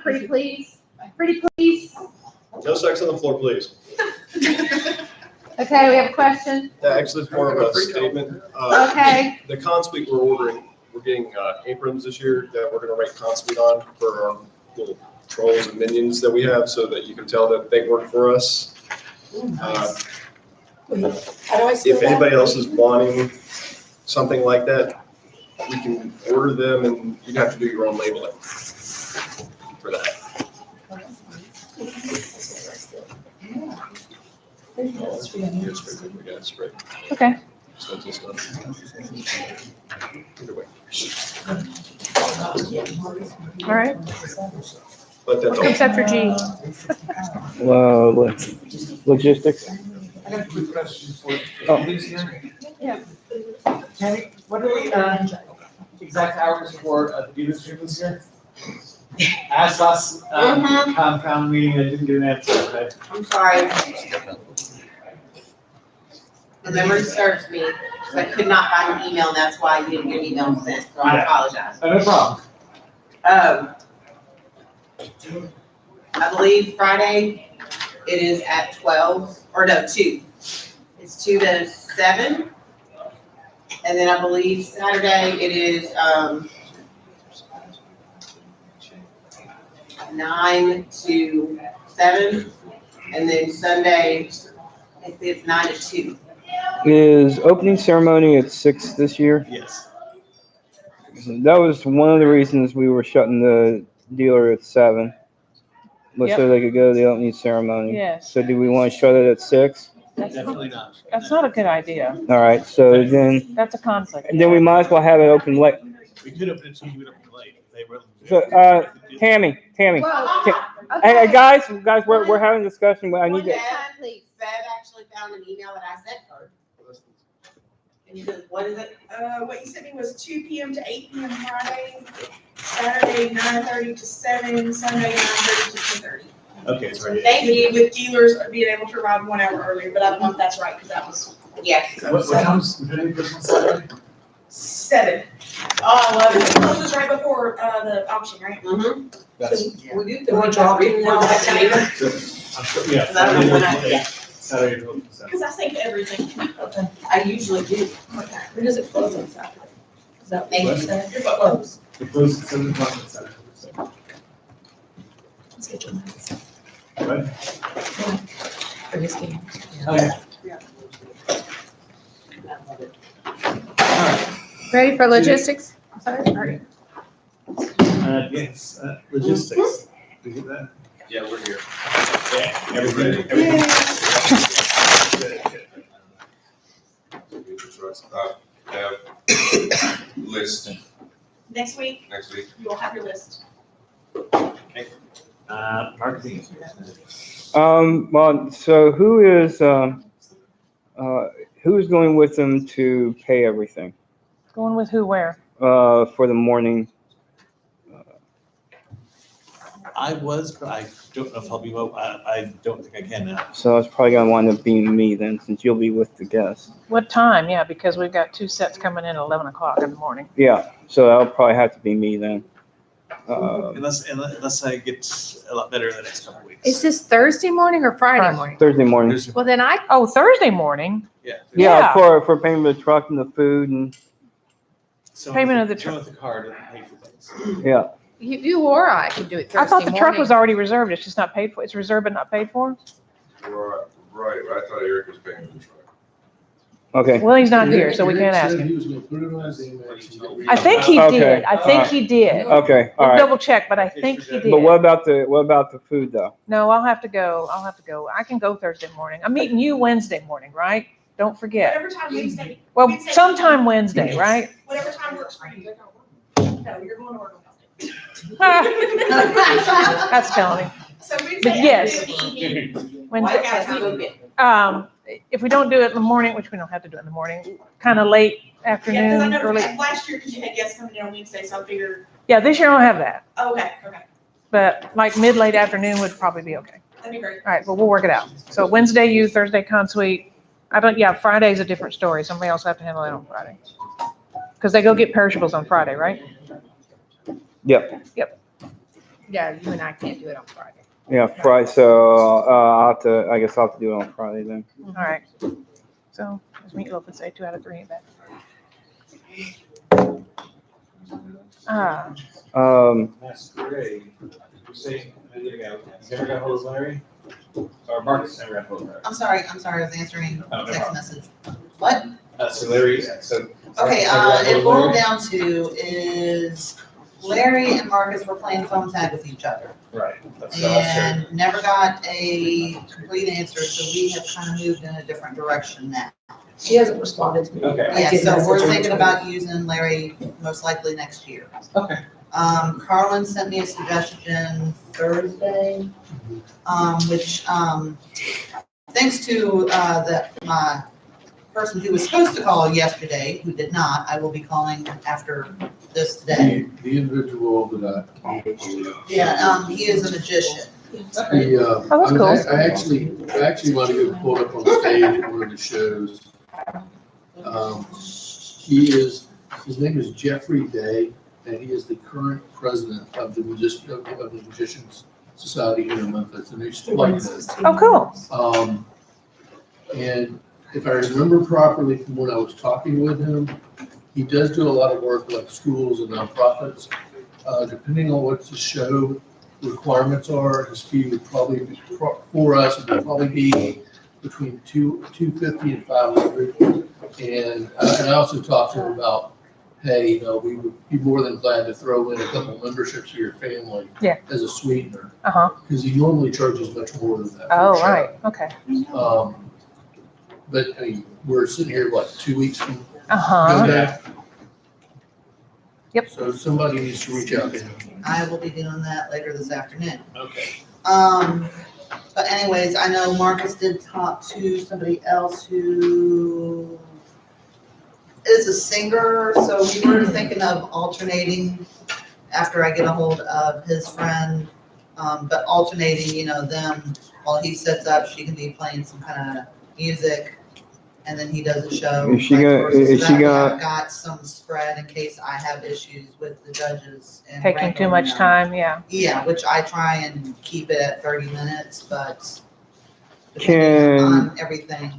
Pretty please. Pretty please. No sex on the floor, please. Okay, we have a question. Yeah, actually, it's more of a statement. Okay. The con suite we're ordering, we're getting aprons this year that we're gonna write con suite on for our little trolls and minions that we have, so that you can tell that they work for us. How do I spell If that? anybody else is wanting something like that, we can order them, and you'd have to do your own labeling for that. We got spray. Okay. So it's just either way. All right. But that's all. Except for G. Logistics. I got a quick question for you. Oh. Who's here? Yeah. Tammy, what are the exact hours for the dealer's trip this year? Asked last compound meeting, I didn't get an answer, okay? I'm sorry. The memory serves me, because I could not find an email, and that's why you didn't get an email sent, so I Yeah. apologize. Oh, no problem. I believe Friday, it is at 12, or no, 2. It's 2 to 7. And then I believe Saturday, it is, 9 to 7. And then Sunday, it's 9 to 2. Is opening ceremony at 6 this year? Yes. That was one of the reasons we were shutting the dealer at 7. Was Yep. so they could go to the opening ceremony. Yes. So do we want to shut it at 6? Definitely not. That's not a good idea. All right, so then That's a conflict. we might as well have it open late. We could open it to you, open late. They were. So, Tammy. Well, Hey, guys, we're having a discussion, but I need to. Please. Bev actually found an email that I sent her. And you said, what is it? What you sent me was 2 p.m. to 8 p.m. Friday, Saturday 9:30 to 7, Sunday 9:30 to 10:30. Okay, sorry. Thank you, with dealers being able to arrive 1 hour earlier, but I don't know if that's right, because that was Yes. What time's the Christmas Saturday? 7. Oh, I love it. It closes right before the auction, right? Mm-hmm. That's, We do the drop it. I'm sure, yeah. Because I don't know when I- Saturday, Saturday, Saturday. Because I saved everything. I usually do. When does it close on Saturday? Is that Thank you, sir. Your book closed. The close at 7 o'clock on Saturday. So, Let's get your minutes. right? For his game. Oh, yeah. ready for logistics? Sorry. Yes, logistics. Did you get that? Yeah, we're here. Yeah, everybody. List Next week, next week. you will have your list. Marketing. Well, so who's going with them to pay everything Going with who, where? for the morning? I was, but I don't know if I'll be, I don't think I can now. So it's probably gonna wind up being me then, since you'll be with the guests. What time? Yeah, because we've got 2 sets coming in at 11 o'clock in the morning. Yeah, so that'll probably have to be me then. Unless I get a lot better in the next couple of weeks. Is this Thursday morning or Friday Friday. morning? Thursday morning. Well, then I, Oh, Thursday morning? Yeah. Yeah, Yeah. for paying for the truck and the food and, So Payment of the Go with the card and pay for things. yeah. you or I can do it Thursday I thought the truck morning. was already reserved. It's just not paid for. It's reserved but not paid for? Right, I thought Eric was paying for the truck. Okay. Well, he's not here, so we can't ask him. He was gonna put it on his email. I think he Okay. did. I think he did. Okay, all We'll right. double check, but I think he But what did. about the food though? No, I'll have to go. I can go Thursday morning. I'm meeting you Wednesday morning, right? Don't forget. Whatever time Wednesday, Well, sometime Wednesday, right? whatever time works for you. No, you're going to work on That's telling. So Wednesday. But yes. afternoon, the evening. Why Wednesday. can't we go get? If we don't do it in the morning, which we don't have to do it in the morning, kind of late Yeah, because I afternoon, know early. last year, because you had guests coming in on Wednesday, so I figured, Yeah, this year I don't have that, oh, okay, but like late afternoon would probably be okay. that'd be great. All right, but we'll work it out. So Wednesday, you, Thursday, Consuite. Friday's a different story. Somebody else will have to handle that on Friday. Because they go get perishables on Friday, right? Yep. Yeah, you and I can't do it on Friday. Yeah, Friday, so, I guess I'll have to do it on Friday then. All right. So let's meet open, say 2 out of 3 ain't bad. Masquerade, you say, you never got hold of Larry? Or Marcus never got hold of Larry? I'm sorry, I was answering Oh, no text problem. message. What? So Larry, so. Okay, never got it hold of boiled Larry? down to is Larry and Marcus were playing phone tag with each other. Right, that's the last And never got a complete answer, so we have kind of moved in a different direction now. She hasn't responded to me. Okay. I Yeah, did so message we're her on thinking Twitter. about using Larry most likely next year. Okay. Carlin sent me a suggestion Thursday, which, thanks to, my person who was supposed to call yesterday, who did not, I will be calling after this today. The individual that Yeah, he is a magician. Oh, that's cool. I actually want to get pulled up on stage at one of the shows. His name is Jeffrey Day, and he is the current president of the Magicians Society here in Memphis, and he's like this. Oh, cool. And if I remember properly from when I was talking with him, he does do a lot of work like schools and nonprofits. Depending on what the show requirements are, his fee would probably be, for us, it would probably be between $250 and $500. And I also talked to him about, hey, we would be more than glad to throw in a couple memberships for your family as a sweetener, Uh-huh. because he normally charges much more than that. Oh, for a show. right. Okay. But I mean, we're sitting here, 2 weeks from Uh-huh. go. Yep. So somebody needs to reach out to him. I will be doing that later this afternoon. Okay. But anyways, I know Marcus did talk to somebody else who is a singer, so we were thinking of alternating after I get a hold of his friend, but alternating, them, while he sets up, she can be playing some kind of music, and then he does a show. Is she vice gonna- versa. is So she that way gonna- I've got some spread in case I have issues with the judges. and Taking too wrangling much them. time, yeah. Yeah, which I try and keep it at 30 minutes, but Can- depending on everything.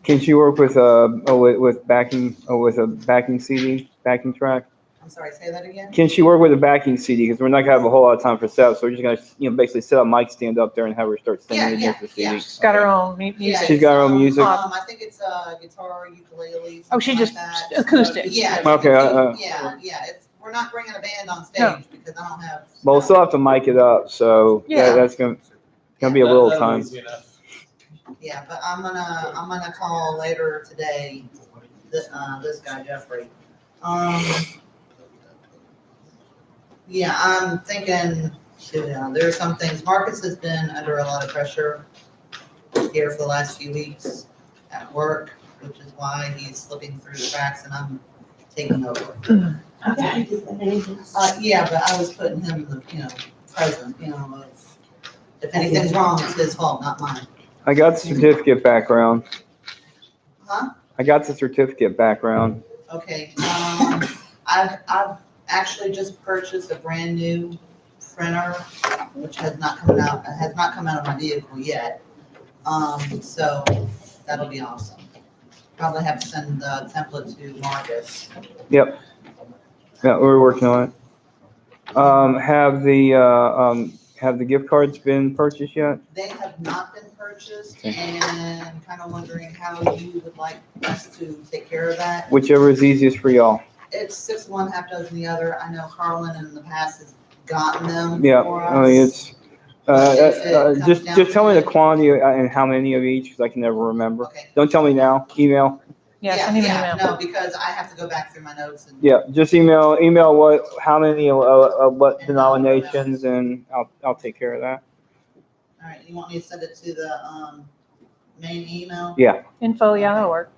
Can she work with with backing with a backing CD, backing track? I'm sorry, say that again? Can she work with a backing CD? Because we're not gonna have a whole lot of time for setup, so we're just gonna basically set up mic stand up there and have her start singing against the CD. She's got her own music. Yeah, She's got her own music? I think it's guitar, ukulele. Oh, she something just like that. acoustic. Yeah. Okay, Yeah, we're not bringing a band on No. stage because I don't have. But we'll still have to mic it up, so Yeah. that's gonna be a little time. Easy enough. Yeah, but I'm gonna call later today, this guy Jeffrey. Yeah, I'm thinking, there are some things, Marcus has been under a lot of pressure here for the last few weeks at work, which is why he's slipping through the cracks and I'm taking over. Yeah, but I was putting him, present, of, if anything's wrong, it's his fault, not mine. I got the certificate background. Huh? I got the certificate background. Okay, I've actually just purchased a brand new printer, which has not come out of my vehicle yet. So that'll be awesome. Probably have to send the template to Marcus. Yep. Yeah, we're working on it. Have the gift cards been purchased yet? They have not been purchased and kind of wondering how you would like us to take care of that. Whichever is easiest for y'all. It's 6 of one, half dozen the other. I know Harlan in the past has gotten them Yeah, for I mean, us. it's just tell me the quantity and how many of each, because I can never remember. Okay. Don't tell me now. Email. Yeah, send him an email. No, because I have to go back through my notes and. Yeah, just email how many what denominations, and I'll take care of that. All right, you want me to send it to the, main email? Yeah. Info, yeah, that'll work.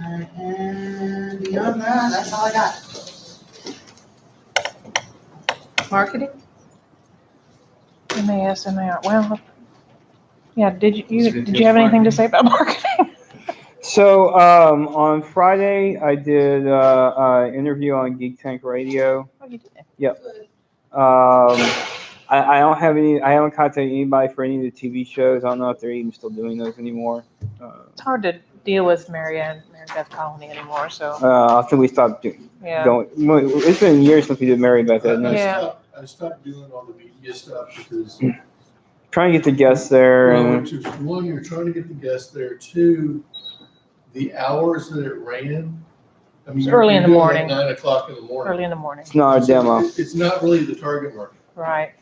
All right, and beyond that, that's all I got. Marketing? MAS, MAR, well, yeah, did you have anything to say about marketing? So on Friday, I did interview on Geek Tank Radio. Oh, you did? Yep. I don't have any. I haven't contacted anybody for any of the TV shows. I don't know if they're even still doing those anymore. It's hard to deal with Mary Beth Colony anymore, so, I think we stopped yeah. going. It's been years since we did Mary Beth, hasn't it? Yeah. I stopped doing all the media stuff because, Trying to get the guests there. well, And, which is, one, you're trying to get the guests there. Two, the hours that it ran. I mean, It's you're early in the doing it morning. at 9 o'clock in the morning. Early in the morning, it's not a So demo. It's not really the target market. right.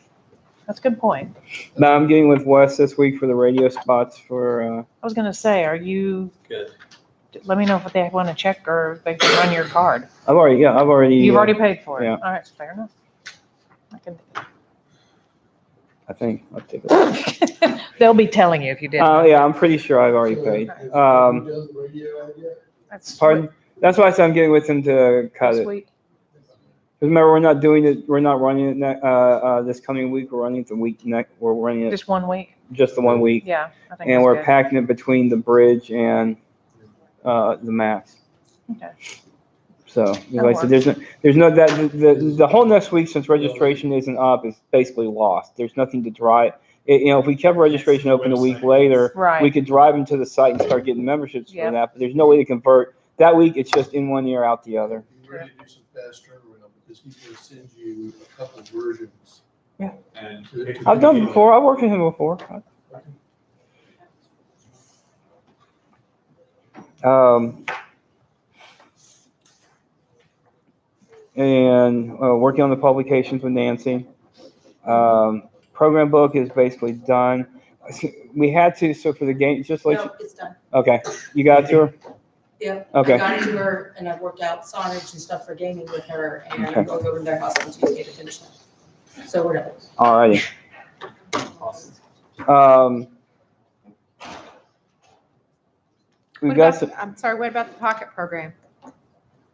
That's a good point. Now I'm getting with Wes this week for the radio spots for. I was gonna say, are you, Good. let me know if they want to check or if they can run your card. I've already. You've already paid for it? yeah. All right, fair enough. I can. I think I'll take it. They'll be telling you if you did. Yeah, I'm pretty sure I've already paid. Have you done the radio ad yet? That's Pardon? That's why I said I'm getting with him to cut it. sweet. Remember, we're not doing it. We're not running it this coming week. We're running it the week next. We're running it Just 1 week? just the 1 week, Yeah, I think and that's we're good. packing it between the bridge and the max. Okay. So, like I said, there's no that the whole next week, since registration isn't up, is basically lost. There's nothing to drive. If we kept registration open a week later, Right. we could drive them to the site and start getting memberships Yep. for that. But there's no way to convert that week. It's just in one ear, out the other. You ready to do some fast turnaround because he's going to send you a couple versions. And I've done it before. I've worked with him before. And working on the publications with Nancy. Program book is basically done. We had to, so for the game, just like, No, it's done. okay, you got it to her? Yep. Okay. I got it to her and I worked out signage and stuff for gaming with her and Okay. I'm going over to their house on Tuesday to finish that. So we're done. Alrighty. awesome. We What got about, some, I'm sorry, what about the pocket program?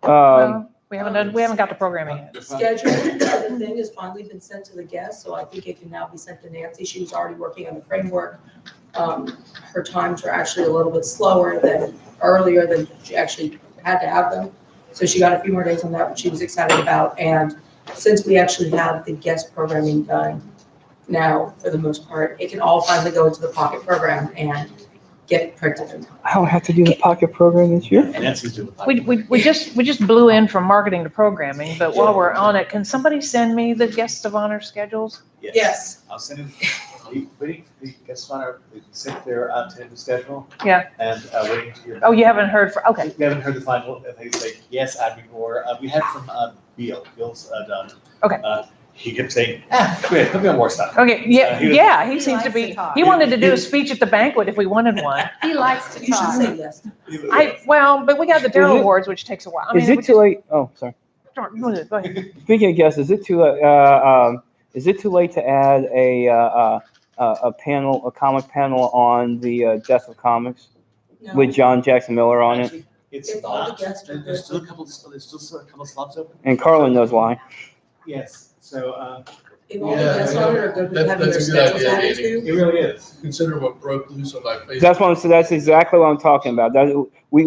Well, we haven't got the programming yet. Schedule, the thing has finally been sent to the guests, so I think it can now be sent to Nancy. She was already working on the framework. Her times were actually a little bit slower than earlier than she actually had to have them. So she got a few more days on that, which she was excited about. And since we actually have the guest programming done now, for the most part, it can all finally go into the pocket program and get printed. I don't have to do the pocket program this year. And Nancy's doing the We just blew in from marketing to programming, but while we're on it, can somebody send me the guest of honor schedules? Yes. I'll send it. Waiting for the guest of honor, we sent their tentative schedule. Yeah. And waiting to hear. Oh, you haven't heard okay. We haven't heard the final. They say yes, I'd be more. We had from Beal. Beal's done. Okay. He kept saying, great, put me on more stuff. Okay, yeah, he was- yeah, he He seems to likes be, to talk. he wanted to do a speech at the banquet if we wanted one. He likes to You should talk. say yes. Well, but we got the Is Darrell it- Awards, which takes a while. I Is mean, it too late? Oh, sorry. Go ahead. Speaking of guests, is it too late to add a panel, a comic panel on the Death of Comics No. with John Jackson Miller on it? Actually, it's If all the not. guests are There's good. still a couple. There's still a couple slots open. And Carlin knows why. Yes. So If all the guests on it are good with That- having their that's a good schedules idea, added Danny. to. it really is. Consider what broke loose on my Facebook. That's exactly what I'm talking about. That we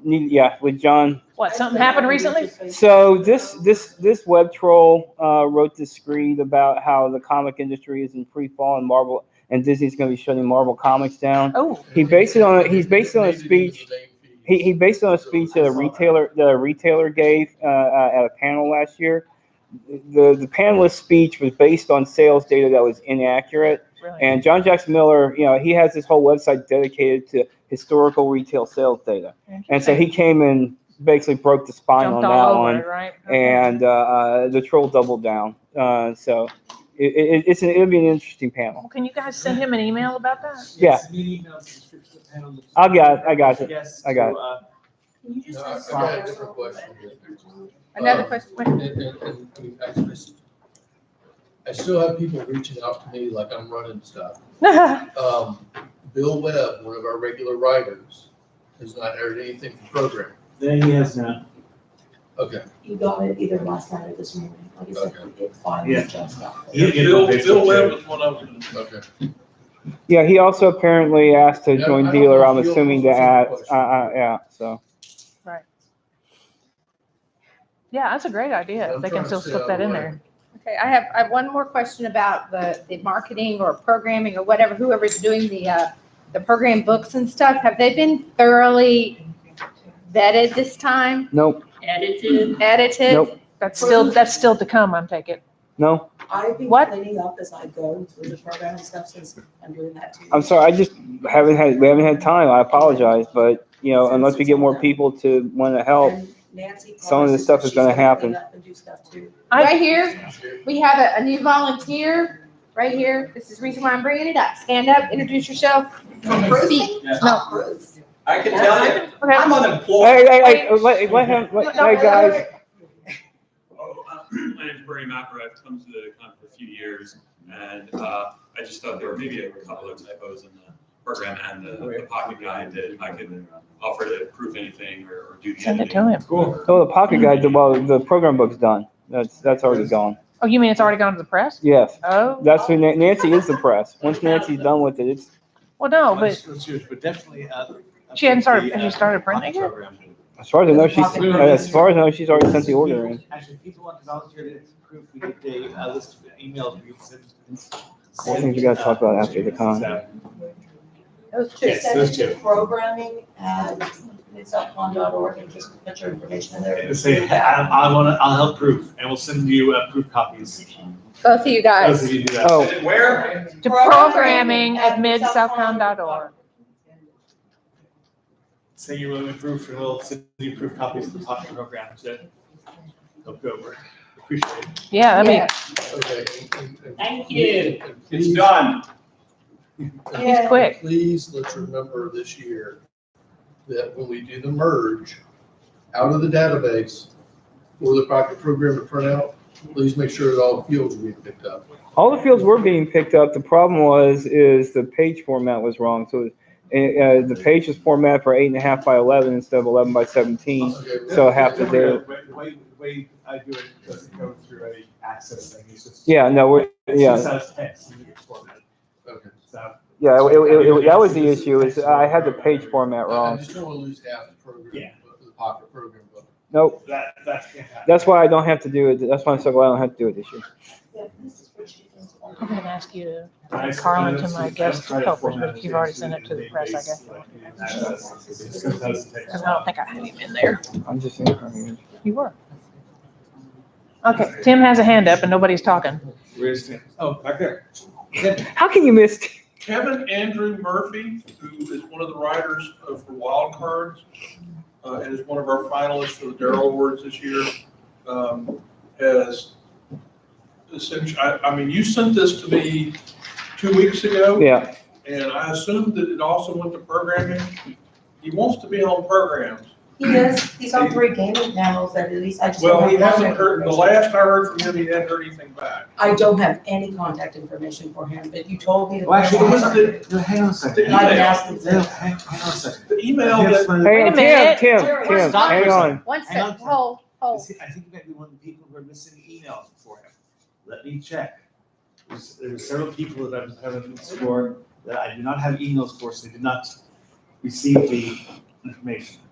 need, yeah, with John. What, something happened recently? So this web troll wrote this screed about how the comic industry is in free fall and Marvel and Disney's going to be shutting Marvel Comics down. Oh, He's based it on a speech. He based it on a speech that a retailer gave at a panel last year. The panelist speech was based on sales data that was inaccurate. really? And John Jackson Miller, he has this whole website dedicated to historical retail sales data. And so he came and basically broke the spine Jumped on all that over one. it, right? And the troll doubled down. So it'll be an interesting panel. Well, can you guys send him an email about that? Yeah. Yes, me email description of the panel. I got it. Yes. I got it. Can you just No, I say got a something? different question. Another question. I still have people reaching out to me like I'm running stuff. Bill Webb, one of our regular writers, has not heard anything from program. Then he has not. Okay. You got it either last night or this morning. Like I said, it finally Yeah. just got. He'll get it Bill on Facebook, Webb too. was one of them. Okay. Yeah, he also apparently asked to Yeah, join I don't dealer. know I'm if you'll assuming to also add, see the question. yeah, so. Yeah, that's a great idea. I'm They can trying to still stay slip out that of in the way. there. Okay, I have one more question about the marketing or programming or whatever, whoever's doing the program books and stuff. Have they been thoroughly vetted this time? Nope, Edited. Edited? Nope. That's still to come, I'm taking. no, I've been What? cleaning up as I go through the program and stuff since I'm doing that too. I'm sorry, we haven't had time. I apologize, but, you know, unless we get more people to want to help, And Nancy some of this promises stuff that is she's gonna clean happen. up and do stuff too. Right here, we have a new volunteer, right here. This is the reason why I'm bringing it up. Stand up, introduce yourself, and speak. No. I can tell you, Okay. I'm unemployed. Hey, let him, hey, guys. My name's Bernie Macro. I've come to the con for a few years, and I just thought there were maybe a couple of typos in the program and the pocket guide that I could offer to prove anything or do the Send it editing. to him. Cool. Oh, the pocket guide, the program book's done. That's already gone. Oh, you mean it's already gone to the press? Yes, Oh, that's who Nancy is the press. Once Nancy's done with it, it's, well, no, but But definitely. she hadn't started, has she started printing it? as far as I know, she's already sent the order in. Actually, people want to volunteer to proof, we get a list of emails we send. More things we gotta talk about after the con. Those two, Yes, send those it to two. programming at MidSouthCon.org and just put your information in there. Say, hey, I'll help proof, and we'll send you proof copies. Both of you Those guys. of you do that. Oh. Where? To programming at MidSouthCon.org. Say you're willing to proof, and we'll send you proof copies of the pocket program to help go over. Appreciate it. Yeah, I mean, Okay. Thank you. It's done. he's quick. Please, let's remember this year that when we do the merge out of the database for the pocket program to print out, please make sure that all the fields are being picked up. All the fields were being picked up. The problem is the page format was wrong. So the page was formatted for 8.5 by 11 instead of 11 by 17. So half the data. The way I do it doesn't go through any access thing. It's just. Yeah, no, It's just as text in your format. Okay. So. Yeah, that was the issue. Is I had the page format I wrong. just don't want to lose half the program, Yeah. the pocket program. But Nope. That can't happen. That's why I don't have to do it. That's why I'm so glad I don't have to do it this year. I'm gonna ask you to add Carlin to my guest helpers, but if you've already sent it to the press, I guess. Because I don't think I had him in there. I'm just saying. You were. Okay, Tim has a hand up and nobody's talking. Where's Tim? Oh, back there. How can you miss? Kevin Andrew Murphy, who is one of the writers for Wild Cards, and is one of our finalists for the Darrell Awards this year, has essentially, I mean, you sent this to me 2 weeks ago. Yeah. And I assumed that it also went to programming. He wants to be on programs. He does, he's on 3 gaming panels at least, I just. Well, don't he have hasn't heard, the information. last I heard from him, he hadn't heard anything back. I don't have any contact information for him, but you told me. Well, actually, hang on a second. I didn't ask him No, to. hang on a second. The email that, Hey, Wait a minute. Tim, Stop hang for a on. second. One Hang on. second, hold. I think you might be one of the people who are missing emails for him. Let me check. There's several people that I'm having for that I do not have emails for, so they did not receive the information.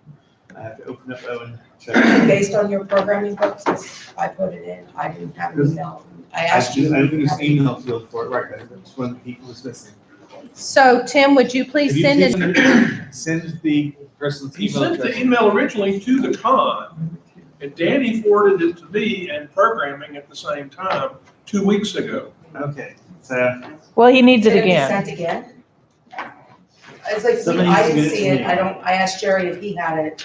I have to open up Owen. Check. Based on your programming books, I put it in, I didn't have an email. I asked you. I don't think there's an email field for it, right? That's one of the people who's missing. So Tim, would you please If you send it? Send the person's he email sent the address. email originally to the con, and Danny forwarded it to me and programming at the same time 2 weeks ago. Okay, so. Well, he needs it Did be again. Sent again? It's like, Somebody I needs to didn't get it see to it, me. I asked Jerry if he had it.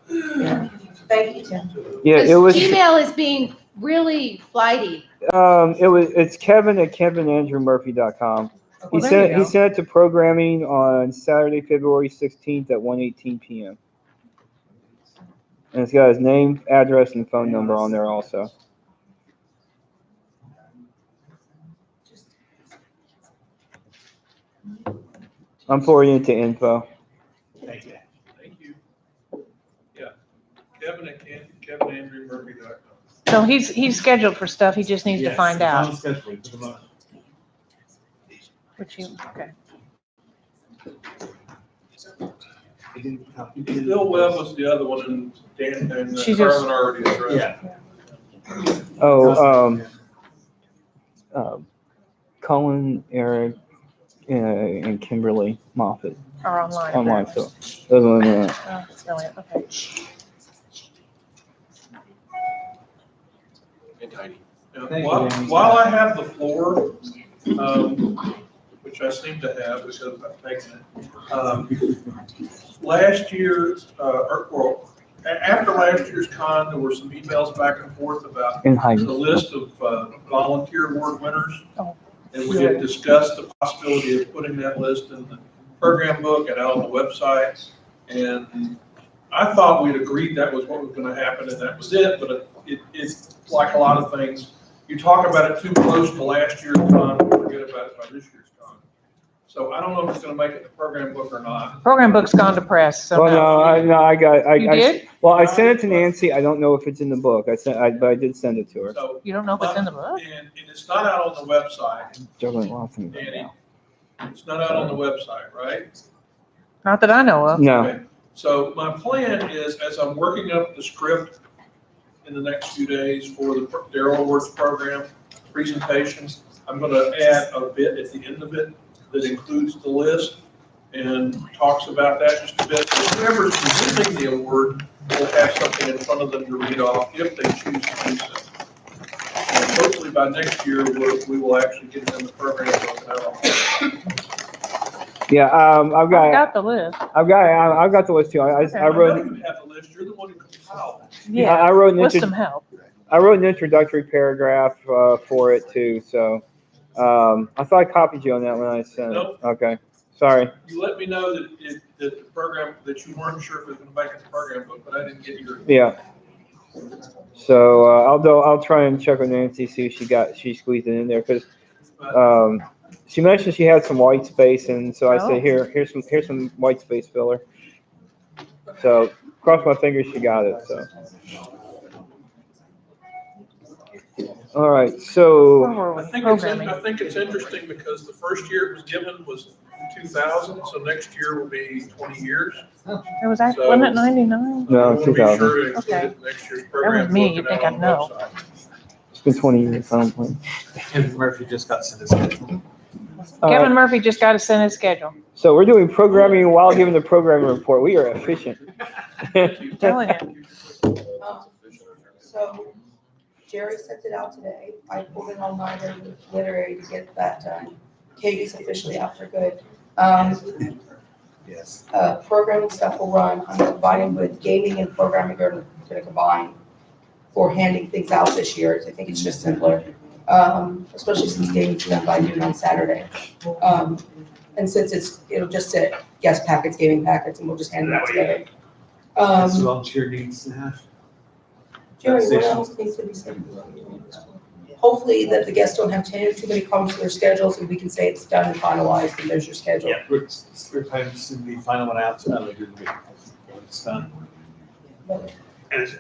Yeah. Thank you, Tim. Yeah, it This was. Gmail is being really flighty. It's Kevin at kevinandrewmurphy.com. Well, there you He go. sent it to programming on Saturday, February 16th at 1:18 p.m. And it's got his name, address, and phone number on there also. I'm forwarding it to info. Thank you. Thank you. Yeah, KevinAndrewMurphy.com. So he's scheduled for stuff, he just needs to Yes, find it's out. on schedule for the moment. But you, okay. I didn't copy. Bill Webb was the other one, and Dan, and She just- Carmen already addressed. Yeah. Oh, Colin, Eric, and Kimberly Moffett Or online. online. So those are the Oh, it's brilliant. Okay. And Heidi. Now, Thank you, While Danny. while I have the floor, which I seem to have because I've taken it. Last year, after last year's con, there were some emails back and forth about and the Heidi. list of volunteer award winners. Oh. And we had discussed the possibility of putting that list in the program book and out on the website. And I thought we'd agreed that was what was gonna happen and that was it, but it's like a lot of things. You talk about it too close to last year's con, and forget about it by this year's con. So I don't know if it's gonna make it the program book or not. Program book's gone to press, so Well, no. I got. You did? Well, I sent it to Nancy. I don't know if it's in the book. But I did send it to her. So, You don't know if it's in the book? and it's not out on the website, Juggling lots of things right Danny. now. It's not out on the website, right? Not that I know of. No. Okay. So my plan is, as I'm working up the script in the next few days for the Darrell Awards program presentation, I'm gonna add a bit at the end of it that includes the list and talks about that just a bit. Whoever's presenting the award will have something in front of them to read off if they choose to do so. And hopefully by next year, we will actually get it in the program book and out on. Yeah. I've got the list. I've got the list too. I I know wrote. you have the list, you're the one who compiled it. Yeah, I wrote an with some help. I wrote an introductory paragraph for it too. So I thought I copied you on that when I sent it. Nope. Okay. Sorry. You let me know that that the program, that you weren't sure if it was gonna make it the program book, but I didn't get your. Yeah. So I'll try and check with Nancy, see if she squeezed it in there, because she mentioned she had some white space, and so I said, here's some white space filler. So cross my fingers she got it. So all right. So Where were we? I think Programming. it's interesting because the first year it was given was 2000, so next year will be 20 years. It was actually, wasn't it 99? No, I wanna be 2000. sure to include Okay. it in next year's program That was me, book you'd and think out on I'd the know. website. it's been 20 years. I don't blame. Kevin Murphy just got sent his schedule. All Kevin right. Murphy just got to send his schedule. So we're doing programming while giving the programming report. We are efficient. I'm telling you. So Jerry sent it out today. I pulled it online and literary to get that done. Katie's officially out for good. Yes. Programming stuff will run. I'm combining with gaming and programming are gonna combine for handing things out this year. I think it's just simpler, especially since gaming's done by noon on Saturday. And since it'll just sit guest packets, gaming packets, and we'll just hand them out together. That's volunteer needs to have. Jerry, what else needs to be said? Hopefully that the guests don't have too many problems with their schedules and we can say it's done and finalized and there's your schedule. Yeah, we're trying to send the final one out later in the week when it's done. And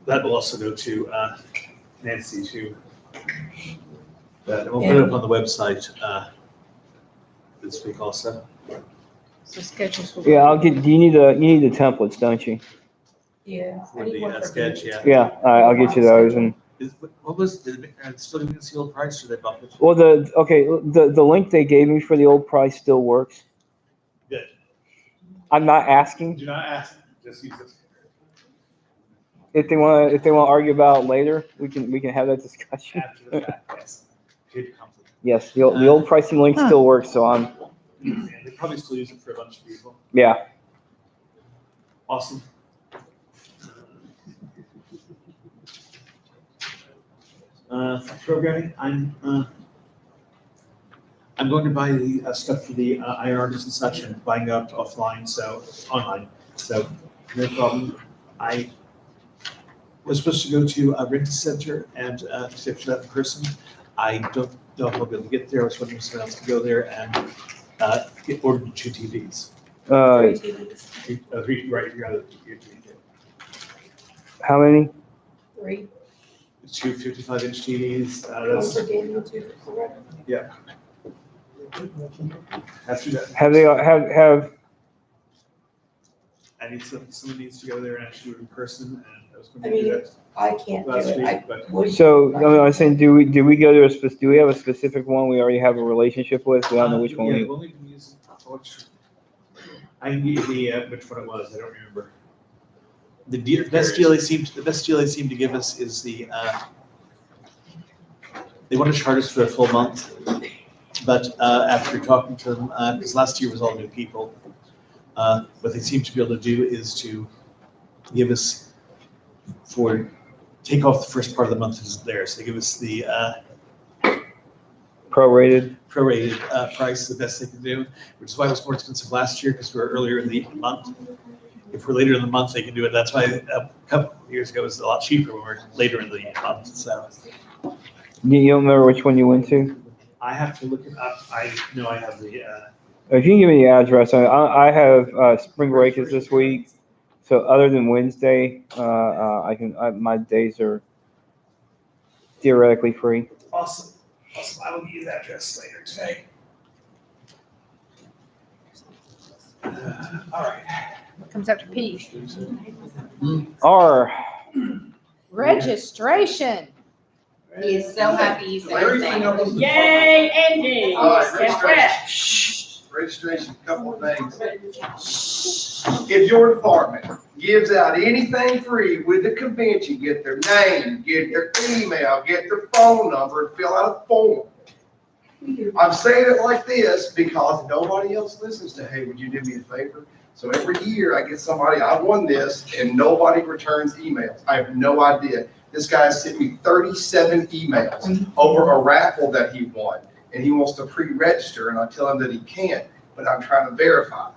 that will also go to Nancy too. And we'll put it up on the website this week also. So schedules. will- Yeah, I'll get. You need the templates, don't you? Yeah. For the sketch, yeah. Yeah, I'll get you those. And What was, did it still give me the old price or they bumped it? well, the link they gave me for the old price still works. Good. I'm not asking. Do not ask, just use it. If they want to argue about it later, we can have that discussion. After the fact, yes. Keep it comfortable. Yes, the old pricing link still works, so I'm. And they probably still use it for a bunch of people. Yeah. Awesome. Programming, I'm going to buy the stuff for the IRs and such and buying up offline, so online. So no problem. I was supposed to go to a rent center and fix that in person. I don't know if I'll be able to get there. I was wondering if someone else could go there and order 2 TVs. Three, right, you got it. How many? 3. 2 55-inch TVs. One for gaming, 2 for programming. Yeah. After that, Have they, have, I need somebody needs to go there and actually do it in person, and I was I going to do mean, that I can't do last it. week, I but would. so, no, I'm saying, do we go to do we have a specific one we already have a relationship with? We don't know which one Yeah, we. we've only been using, I can give you which one it was, I don't remember. The best deal they seem to give us is they want to charge us for a full month, but after talking to them, because last year was all new people, what they seem to be able to do is to give us take off the first part of the month is theirs. They give us the Prorated. price, the best they can do, which is why it was more expensive last year because we were earlier in the month. If we're later in the month, they can do it. That's why a couple of years ago it was a lot cheaper when we're later in the month. So You don't remember which one you went to? I have to look it up. I know I have the. If you can give me the address, I have spring break is this week, so other than Wednesday, my days are theoretically free. Awesome. I will give you the address later today. All right. What comes after P? R. Registration. He is so happy you said Everything that. else is- Yay, Andy. All right, Congrats. Registration, couple of things. If your department gives out anything free with the convention, get their name, get their email, get their phone number, and fill out a form. I'm saying it like this because nobody else listens to, hey, would you do me a favor? So every year I get somebody, I won this, and nobody returns emails. I have no idea. This guy sent me 37 emails over a raffle that he won, and he wants to pre-register, and I tell him that he can't, but I'm trying to verify.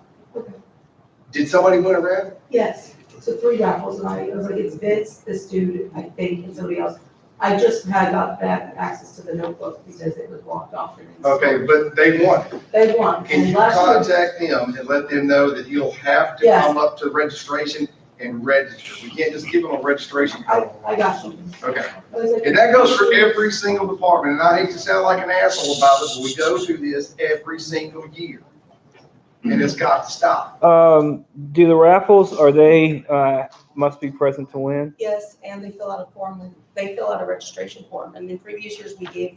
Did somebody win a raffle? Yes, so 3 raffles, and I was like, it's Vince, this dude, I think, and somebody else. I just got back access to the notebook because it was blocked off. Okay, but they won. They won. Can And you last year, contact him and let them know that he'll have to Yes. come up to registration and register? We can't just give him a registration code. I got you. Okay. I was like, And that goes for every single department, and I hate to sound like an asshole about it, but we go through this every single year. And it's got to stop. Do the raffles, are they, must be present to win? Yes, and they fill out a form, and they fill out a registration form, and in previous years, we gave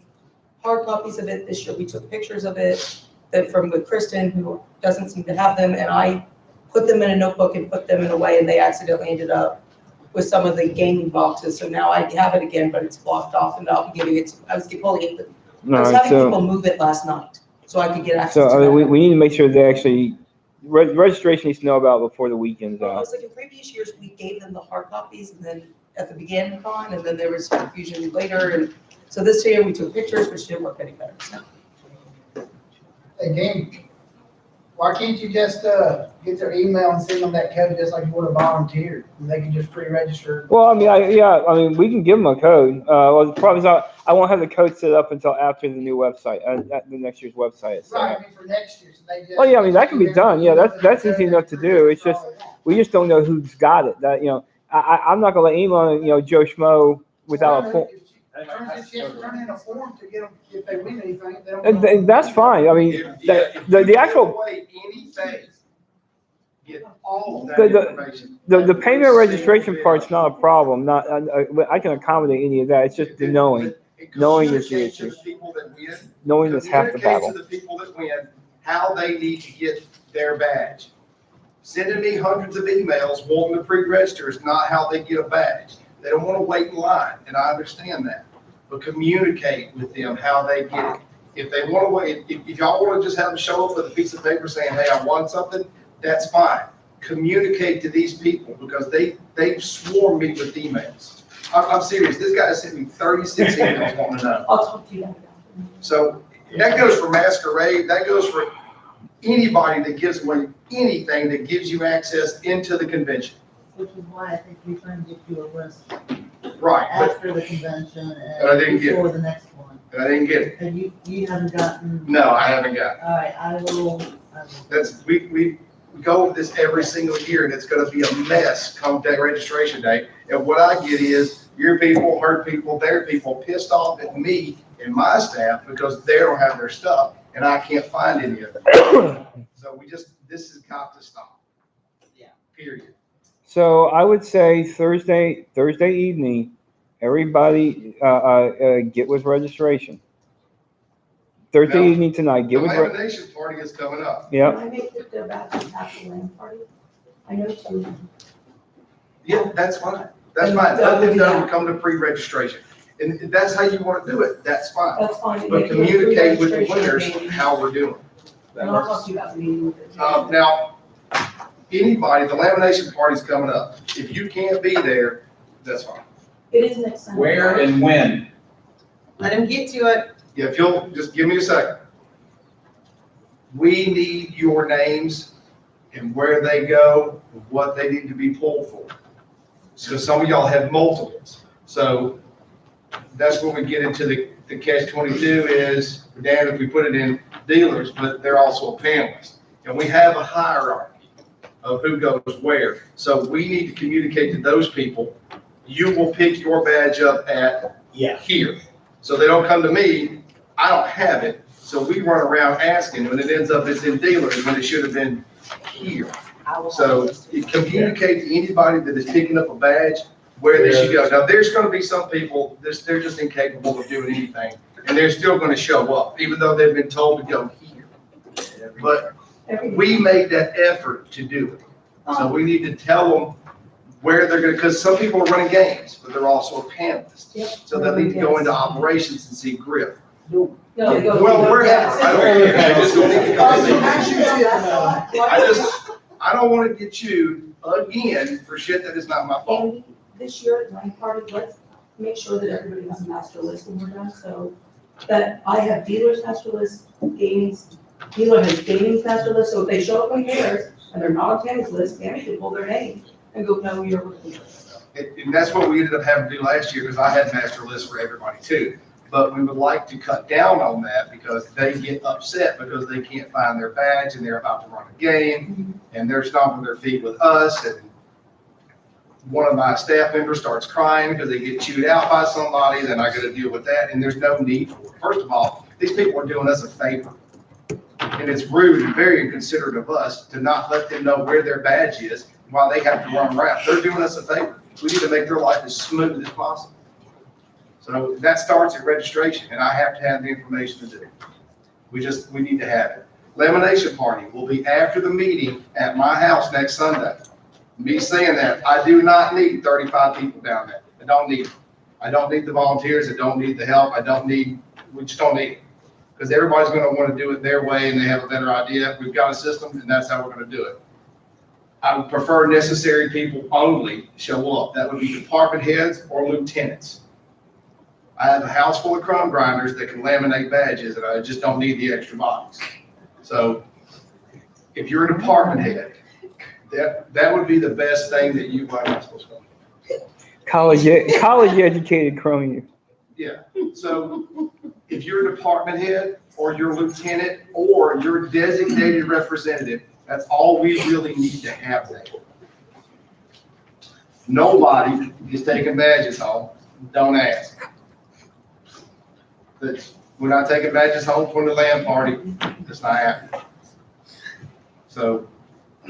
hard copies of it. This year, we took pictures of it, with Kristen, who doesn't seem to have them, and I put them in a notebook and put them in a way, and they accidentally ended up with some of the gaming boxes, so now I have it again, but it's blocked off, and I'll be giving it, I was having people move it last night, so I could get access to So, that. we need to make sure they actually, registration needs to know about before the weekend's Well, I out. was like, in previous years, we gave them the hard copies, and then at the beginning of con, and then there was confusion later, and so this year we took pictures, which didn't work any better, so. Hey, Game, why can't you just, get their email and send them that code just like you would a volunteer? And they can just pre-register. Well, I mean, we can give them a code. Well, the problem is I won't have the code set up until after the new website, the next year's website is set Right, up. I mean, for next year, so they just. Well, yeah, I mean, that can be done. Yeah, that's easy enough to do. It's just, we just don't know who's got it. That, I'm not gonna let anyone, Joe Schmo without a form. Just turn in a form to get them, if they win anything, they don't. And that's fine. I mean, the actual, Anything, get all of that information. the payment registration part's not a problem. I can accommodate any of that. It's just the knowing. Knowing is the Communicate to issue. the people that win. Knowing is half the battle. Communicate to the people that win how they need to get their badge. Sending me hundreds of emails wanting to pre-register is not how they get a badge. They don't want to wait in line, and I understand that. But communicate with them how they get it. If they want to wait, if y'all want to just have them show up with a piece of paper saying, hey, I won something, that's fine. Communicate to these people because they've swarmed me with emails. I'm serious. This guy sent me 36 emails wanting to know. I'll talk to you later. So that goes for Masquerade. That goes for anybody that gives away anything that gives you access into the convention. Which is why I think we're trying to get you a list Right. But after the convention I didn't and get it. before the next one. I didn't get it. And you haven't gotten. No, I haven't got it. All right, I will. That's, we go over this every single year and it's gonna be a mess come that registration day. And what I get is your people, her people, their people pissed off at me and my staff because they don't have their stuff. and I can't find any of them. So this has got to stop. Yeah. Period. So I would say Thursday evening, everybody get with registration. Thursday Now, evening tonight, The get with. lamination party is coming up. Yep. Can I make the batches after the land party? I know two. Yeah, that's fine. That's fine. Let them know to come to pre-registration. And if that's how you want to do it, that's fine. That's fine. But communicate with the winners how we're doing. And I'll talk to you about the meeting. Now, anybody, the lamination party's coming up. If you can't be there, that's fine. It is next Sunday. Where and when? Let him get to it. Yeah, if you'll just give me a second. We need your names and where they go, what they need to be pulled for. So some of y'all have multiples. So that's when we get into the catch-22 is, Dan, if we put it in dealers, but they're also a panelist. And we have a hierarchy of who goes where. So we need to communicate to those people. You will pick your badge up at here. So they don't come to me, I don't have it. So we run around asking, and it ends up it's in dealers when it should have been here. So you communicate to anybody that is picking up a badge where they should go. Now, there's going to be some people, they're just incapable of doing anything, and they're still going to show up, even though they've been told to go here. But we make that effort to do it. So we need to tell them where they're going to, because some people are running games, but they're also a panelist. So they need to go into operations and see grip. No, they go. Well, wherever, I don't care. They just don't need to come to me. I don't want to get chewed again for shit that is not my fault. And this year at land party, let's make sure that everybody has a master list when we're done, so that I have dealers master list, dealer has gaming's master list, so if they show up on theirs and they're not on Tammy's list, Tammy can pull their name and go, no, you're working. And that's what we ended up having to do last year, because I had master lists for everybody too. But we would like to cut down on that because they get upset because they can't find their badge and they're about to run a game and they're stomping their feet with us. And one of my staff members starts crying because they get chewed out by somebody, then I got to deal with that. And there's no need for it. First of all, these people are doing us a favor. And it's rude and very inconsiderate of us to not let them know where their badge is while they have to run around. They're doing us a favor. We need to make their life as smooth as possible. So that starts at registration, and I have to have the information to do it. We need to have it. Lamination party will be after the meeting at my house next Sunday. Me saying that, I do not need 35 people down there. I don't need it. I don't need the volunteers. I don't need the help. We just don't need it. Because everybody's going to want to do it their way, and they have a better idea. We've got a system, and that's how we're going to do it. I would prefer necessary people only show up. That would be department heads or lieutenants. I have a house full of crumb grinders that can laminate badges, and I just don't need the extra bodies. So if you're a department head, that would be the best thing that you might not supposed to. College educated crony. Yeah. So if you're a department head or you're a lieutenant or you're a designated representative, that's all we really need to have there. Nobody is taking badges home. Don't ask. We're not taking badges home from the land party. That's not happening. So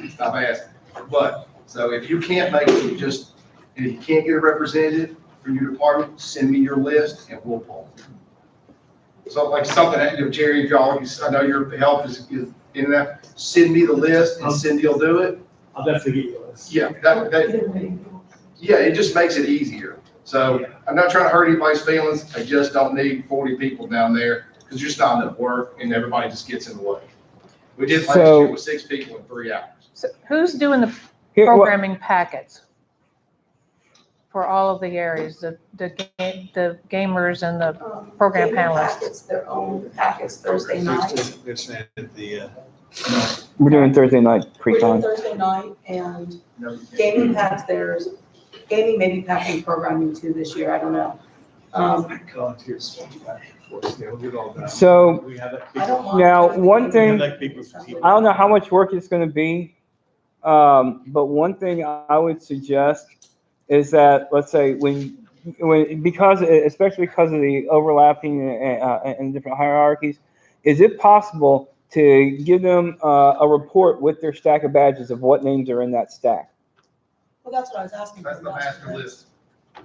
stop asking. But so if you can't make it, and if you can't get a representative from your department, send me your list and we'll pull. So like something that, Jerry, if y'all, I know your help is in that. Send me the list and Cindy will do it. I'll definitely get you a list. Yeah, yeah, it just makes it easier. So I'm not trying to hurt anybody's feelings. I just don't need 40 people down there because there's just not enough work and everybody just gets in the way. We did last year with 6 people in 3 hours. So who's doing the programming packets for all of the areas, the gamers and the program Gaming panelists? packets, their own packets Thursday night. They're saying that the, We're doing Thursday night We're doing pre-con. Thursday night, and gaming packs, there's gaming, maybe packing programming too this year, I don't know. volunteers. We'll get all done. So We have that I don't mind. now, one thing, We have that big strategic- I don't know how much work it's going to be, but one thing I would suggest is that, let's say, especially because of the overlapping and different hierarchies, is it possible to give them a report with their stack of badges of what names are in that stack? Well, that's what I was asking. That's the master list.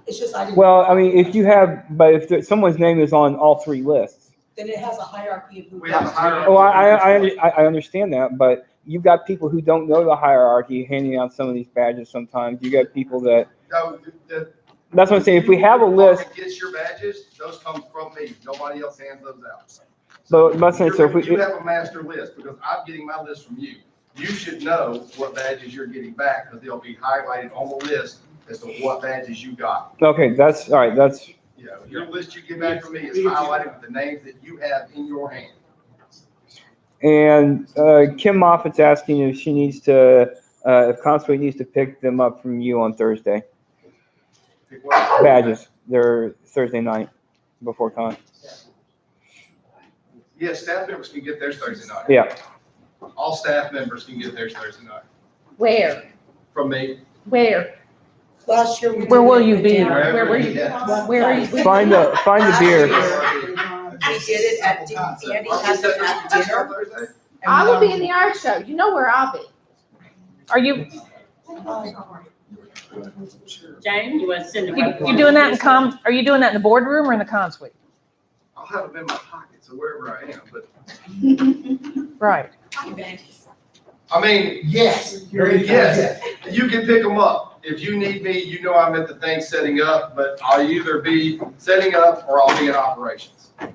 It's just, I didn't. Well, I mean, if someone's name is on all 3 lists. Then it has a hierarchy of who. We have a hierarchy. Oh, I understand that, but you've got people who don't know the hierarchy handing out some of these badges sometimes. You got people that, No, that's what I'm saying, if we have a list. Gets your badges, those come from me. Nobody else hands those out. So if we. You have a master list, because I'm getting my list from you. You should know what badges you're getting back, because they'll be highlighted on the list as to what badges you got. Okay, that's, all right, that's. You know, your list you get back from me is highlighted with the names that you have in your hand. And Kim Moffitt's asking if she needs to, if Constable needs to pick them up from you on Thursday. Badges, they're Thursday night before con. Yes, staff members can get theirs Thursday night. Yeah. All staff members can get theirs Thursday night. Where? From me. Where? Last year we. Where will you be? Where were you? Where are you? Find the beer. We did it at, Andy has it at dinner. Thursday? I will be in the art show. You know where I'll be. Are you, Jane, you want to send you doing that are you doing that in the boardroom or in the con suite? I'll have them in my pocket, so wherever I am, but, Right. I mean, Yes. yes, you can pick them up. If you need me, you know I'm at the thing setting up, but I'll either be setting up or I'll be in operations. All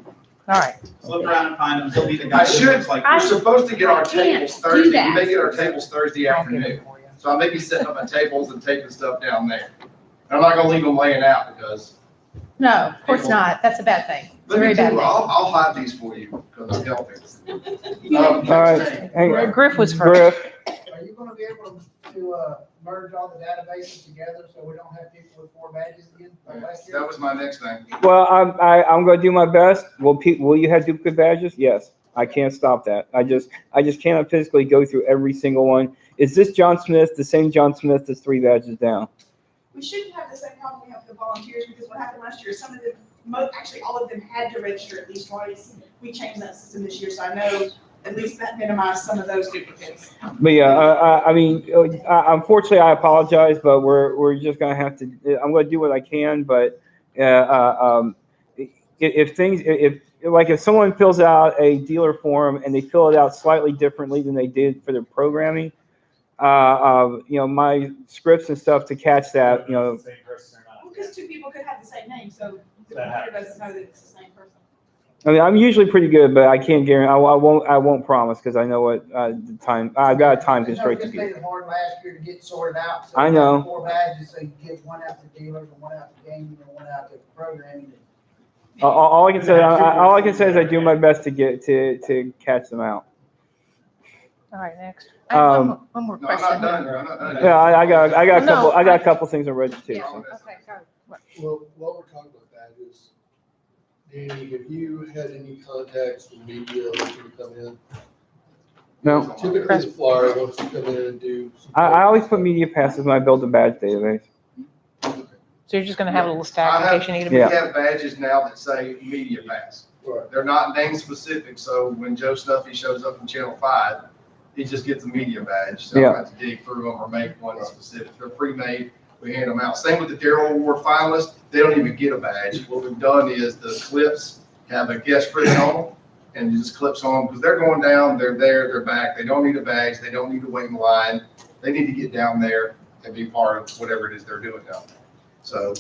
right. Slip around and find them. He'll be the guy. I should, we're supposed to get our tables Thursday. We that. may get our tables Thursday I'll get it afternoon. for you. So I may be setting up my tables and taking stuff down there. And I'm not gonna leave them laying out because, No, of course not. That's a bad thing. It's a let very me bad do, thing. I'll hide these for you because I'm helping. All right, hey, Griff was first. Griff, Are you gonna be able to, merge all the databases together so we don't have people with 4 badges again like last year? That was my next thing. well, I'm gonna do my best. Will you have duplicate badges? Yes, I can't stop that. I just cannot physically go through every single one. Is this John Smith, the same John Smith that's 3 badges down? We shouldn't have the same problem we have with the volunteers, because what happened last year, some of them, actually, all of them had to register at least twice. We changed that system this year, so I know at least that minimized some of those duplicates. But yeah, I mean, unfortunately, I apologize, but we're just gonna have to. I'm gonna do what I can, but if someone fills out a dealer form and they fill it out slightly differently than they did for their programming, my scripts and stuff to catch that, Well, because 2 people could have the same name, so the computer doesn't know that it's the same person. I mean, I'm usually pretty good, but I can't guarantee. I won't promise because I know what the time. I've got a time constraint to It's be. made it hard last year to get sorted out. So I we know. have 4 badges, so you give one out to dealers and one out to gaming and one out to programming. All I can say is I do my best to get to catch them out. All right, next. I have one more No, I'm not question. done. I'm not done. Yeah, I got a No, couple. I got a couple things on ready too. Yeah, So. okay, go. Well, while we're talking about badges, Danny, have you had any contacts from media looking to come in? No, Typically, the flyer wants to come in and do. I always put media passes when I build a badge database. So you're just gonna have a little stack in case you need We them? have badges now that say media pass. Right. They're not name specific, so when Joe Snuffy shows up in Channel 5, he just gets a media badge. So I don't have to dig through them or make one specific. They're pre-made, we hand them out. Same with the Darrell Award finalists, they don't even get a badge. What we've done is the clips have a guest written on them, and it just clips on them, because they're going down, they're there, they're back. They don't need a badge, they don't need to wait in line. They need to get down there and be part of whatever it is they're doing down there. So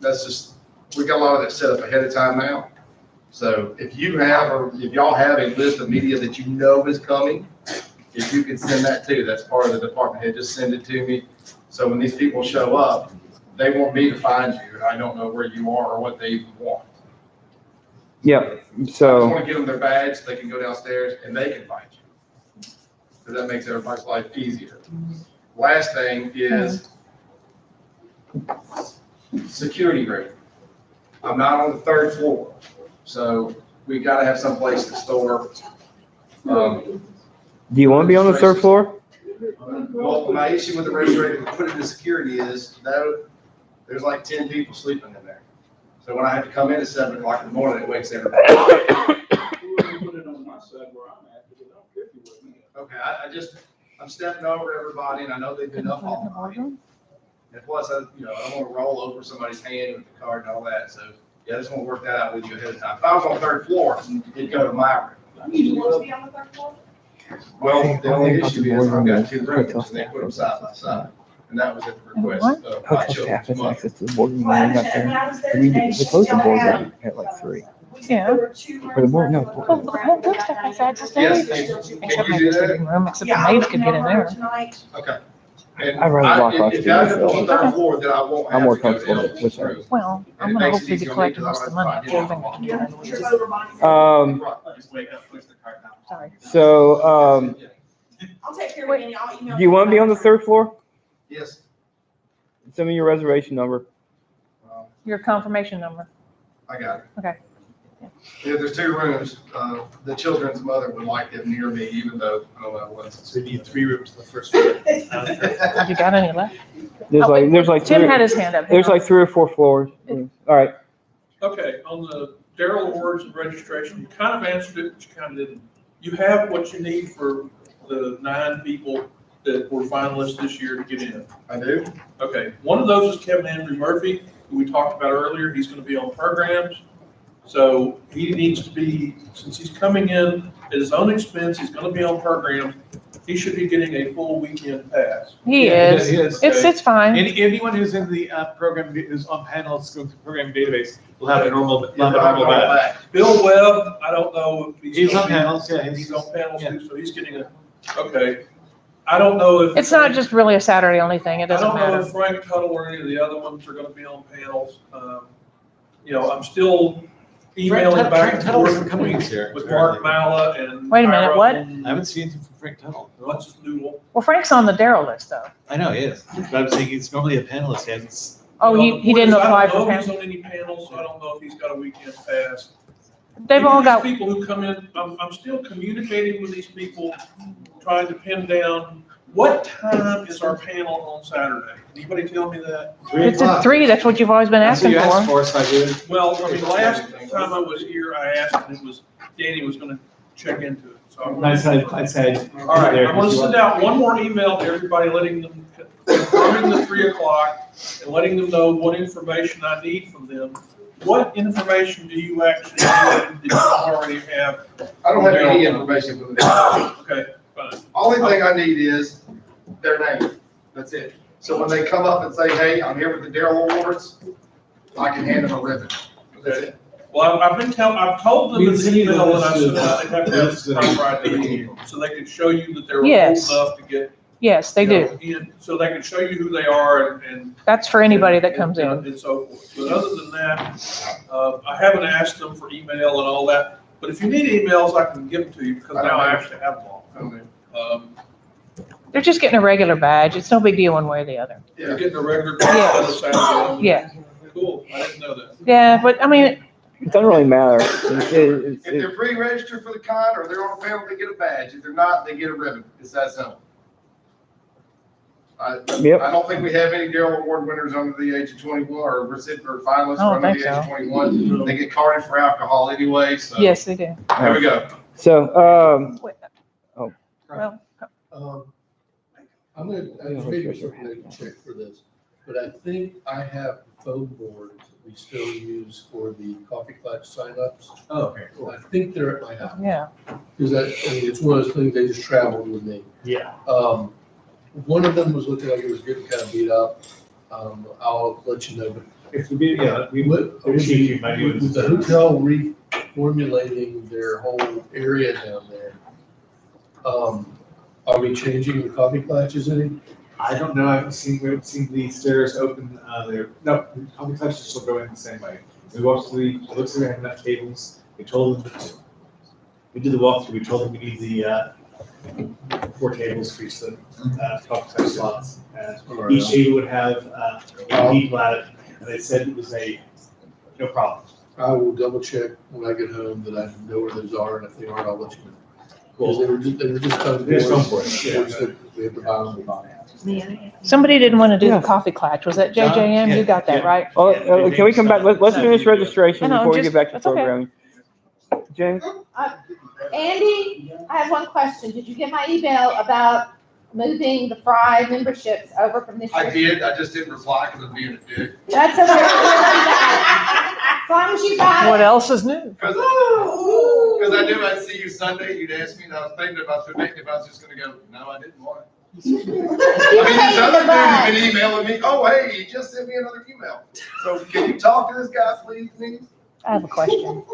that's just, we got a lot of that set up ahead of time now. So if you have, or if y'all have a list of media that you know is coming, if you could send that too, that's part of the department head, just send it to me. So when these people show up, they want me to find you, and I don't know where you are or what they even want. Yeah. I just So want to give them their badge, they can go downstairs and they can find you. So that makes everybody's life easier. Last thing is security room. I'm not on the 3rd floor, so we gotta have some place to store. do you want to be on the 3rd floor? Well, my issue with the refrigerator, to put it in security is that there's like 10 people sleeping in there. So when I have to come in at 7 o'clock in the morning, it wakes everybody up. Put it on my side where I'm at, because I don't care if you with me. Okay, I'm stepping over everybody, and I know they've been up all night. And plus, I don't want to roll over somebody's hand with the card and all that, so, yeah, I just want to work that out with you ahead of time. If I was on the third floor, it'd go to my room. You want to be on the third floor? Well, the only issue is I've got 2 rooms, and they put them side by side, and that was at the request of my Hotel staff children's has mother. access to the boardroom Well, when we got when there. I was there We today, she closed the still boardroom had, at like 3. Yeah. there were 2 Or the board, no. rooms. Well, the whole good stuff has access to Yes, everything. can Except you maybe do the that? living room, except Yeah, the I maids was could in get in her there. tonight. Okay. And I'd rather block off if the guys are on the window. third floor, then I won't I'm have more to go comfortable down with this room. Well, I'm And it gonna makes it hopefully be easier on me collecting because most of I the money. don't have to find Your it. over body. Right. Wake up, push the card down. Sorry. So, I'll take care of it, and I'll email. do you want to be on the 3rd floor? Yes. Send me your reservation number. Your confirmation number. I got it. Okay. Yeah, there's 2 rooms. The children's mother would like them near me, even though, I don't know what's. So you need 3 rooms on the first floor. Have you got any left? There's like Tim 3 had his hand up. there's like 3 or 4 floors. All right. Okay, on the Darrell Awards and registration, you kind of answered it, but you kind of didn't. You have what you need for the 9 people that were finalists this year to get in. I do. Okay, one of those is Kevin Andrew Murphy, who we talked about earlier. He's gonna be on programs. So he needs to be, since he's coming in at his own expense, he's gonna be on programs. He should be getting a full weekend pass. He Yeah, is. he is. It's fine. Anyone who's in the program, who's on panels, going to program database, will have a normal, Yeah, normal badge. Bill Webb, I don't know if He's gonna on be- panels, yeah. He's on panels too, so he's getting a, okay. I don't know if. It's not just really a Saturday only thing. It doesn't I don't know matter. if Frank Tuttle or any of the other ones are gonna be on panels. I'm still emailing back and forth with Mark Malla and. Wait a minute, Tyra. what? I haven't seen anything from Frank Tuttle. What's his noodle? Well, Frank's on the Darrell list though. I know he is, but I'm saying he's normally a panelist, he hasn't. Oh, he didn't apply for I don't know if panel. he's on any panels, so I don't know if he's got a weekend pass. They've all Even got, these people who come in, I'm still communicating with these people, trying to pin down, what time is our panel on Saturday? Anybody tell me that? it's at 3. That's what you've always been That's what asking you asked for. for, so I did. Well, I mean, the last time I was here, I asked, and it was, Danny was gonna check into it, so. I said. All right, I'm gonna send out one more email to everybody, letting them, confirming the 3 o'clock, and letting them know what information I need from them. What information do you actually need that you already have? I don't have any information for them. Okay, fine. Only thing I need is their name. That's it. So when they come up and say, hey, I'm here with the Darrell Awards, I can hand them a ribbon. That's it. Well, I've told them in the email that I sent out, they have to have This is- proper ID, so they can show you that they're old Yes. enough to get. Yes, they do. In, so they can show you who they are and. That's for anybody that comes in. And so forth. But other than that, I haven't asked them for email and all that, but if you need emails, I can give them to you, because now I actually have them all. They're just getting a regular badge. It's no big deal one way or the other. You're getting a regular. Yeah. Yeah. Cool, I didn't know that. Yeah, but I mean, It doesn't really matter. If they're pre-registered for the con or they're on a panel, they get a badge. If they're not, they get a ribbon. It's that simple. I don't think we have any Darrell Award winners under the age of 21 or finalists I don't under the think age of so. 21. They get carded for alcohol anyway, so. yes, they do. There we go. So, Well, I'm gonna, I maybe check for this, but I think I have phone boards that we still use for the coffee clutch signups. Oh, okay, cool. I think they're at my house, yeah. because I mean, it's one of those things, they just traveled with me. Yeah. One of them was looking like it was getting kind of beat up. I'll let you know, but If we be, yeah, we would, with the hotel reformulating their whole area down there, are we changing the coffee clutches any? I don't know, we haven't seen the stairs open, there, no, coffee clutches still going the same way. We walked through, it looks like we have enough tables, we told them, we did the walkthrough, we told them we need the, 4 tables for each of the, coffee clutch slots. And each table would have, 8 people at it, and they said it was no problem. I will double check when I get home that I know where those are, and if they aren't, I'll let you know. Because they were just kind of. They're just going for it, yeah. We have to buy them. Somebody didn't want to do Yeah. the coffee clutch. Was that JJM? You got that, Yeah. right? well, can we come back? Let's finish registration I know, before we just- get back to that's okay. programming. James? Andy, I have one question. Did you get my email about moving the Fry memberships over from this year? I did, I just didn't reply because I'm being a dick. That's okay. As long as you got What it. else is new? Because I knew I'd see you Sunday, you'd ask me, and I was thinking about today, if I was just gonna go, no, I didn't want it. I mean, this other dude has been emailing me, oh, hey, he just sent me another email. So can you talk to this guy, please, Denise? I have a question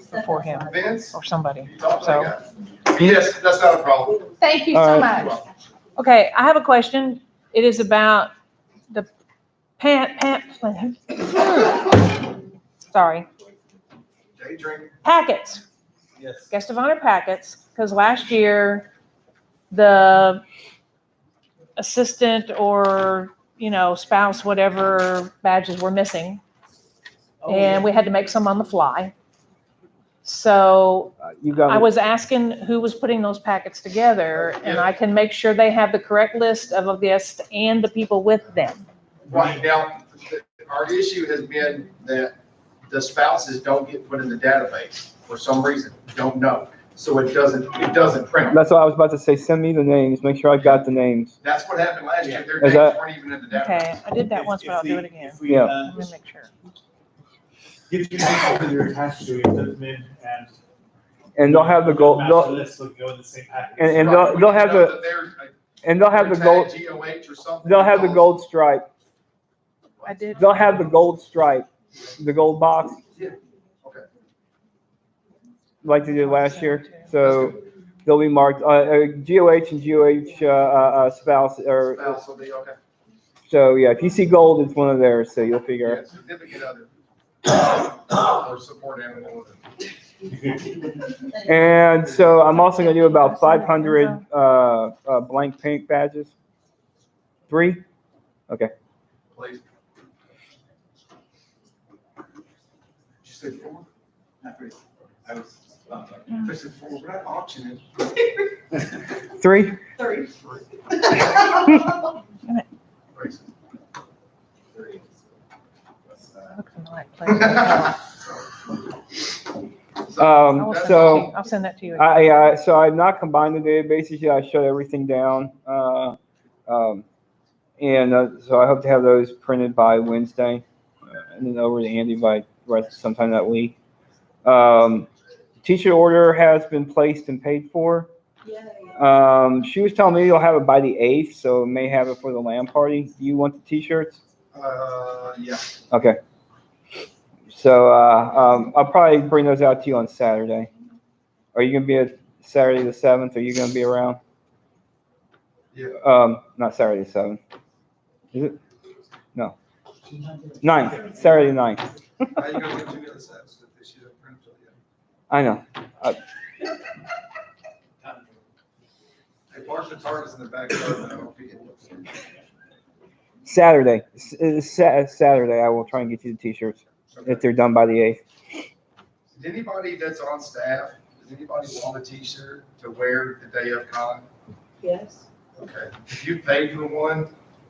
before him Vince? or somebody. Can you talk to So, that guy? Yes, that's not a problem. Thank you All so right. much. okay, I have a question. It is about the sorry, Day drinking. packets. Yes. Guest of honor packets, because last year, the assistant or, spouse, whatever badges were missing. And we had to make some on the fly. So You got I was asking who was putting those packets together, and I can make sure they have the correct list of the guests and the people with them. Right, now, our issue has been that the spouses don't get put in the database for some reason, don't know. So it doesn't print. That's what I was about to say. Send me the names. Make sure I got the names. That's what happened last year, their Is names that- weren't even in the database. Okay, I did that once, but I'll do it again. If we, Yeah. Let me make sure. give you names that you're attached to, you put them in and. And they'll have the gold. Match the They'll, list, they'll go in the same package. and Right, they'll have we know the that they're, and they'll have the they're gold. tagged GOH or something. They'll have the gold stripe. I did. They'll have the gold stripe, the gold box, Yeah, okay. like they did last year. So they'll be marked GOH and GOH spouse. Or Spouse will be, okay. so yeah, if you see gold, it's one of theirs. So you'll figure Yeah, out. significant other. Or support animal. And so I'm also going to do about 500 blank pink badges. 3? Okay. Please. Did you say 4? Not 3. I said 4, we're not auctioning. 3? 3. I'll send that to you. So I've not combined the databases yet. I shut everything down. So I hope to have those printed by Wednesday and then over to Andy by sometime that week. Teacher order has been placed and paid for. She was telling me you'll have it by the 8th, so may have it for the LAN party. Do you want the t-shirts? Yeah. Okay. So I'll probably bring those out to you on Saturday. Are you gonna be at Saturday the 7th? Are you gonna be around? Yeah. Not Saturday the 7th. Is it? No. 9th. Saturday the 9th. How you gonna get 2 other sets if they should have printed till the I know. end? Hey, park the targets in the backyard, and I don't forget. Saturday. Saturday. I will try and get you the t-shirts if they're done by the 8th. Does anybody that's on staff, does anybody want a t-shirt to wear the day of con? Yes. Okay, if you pay for one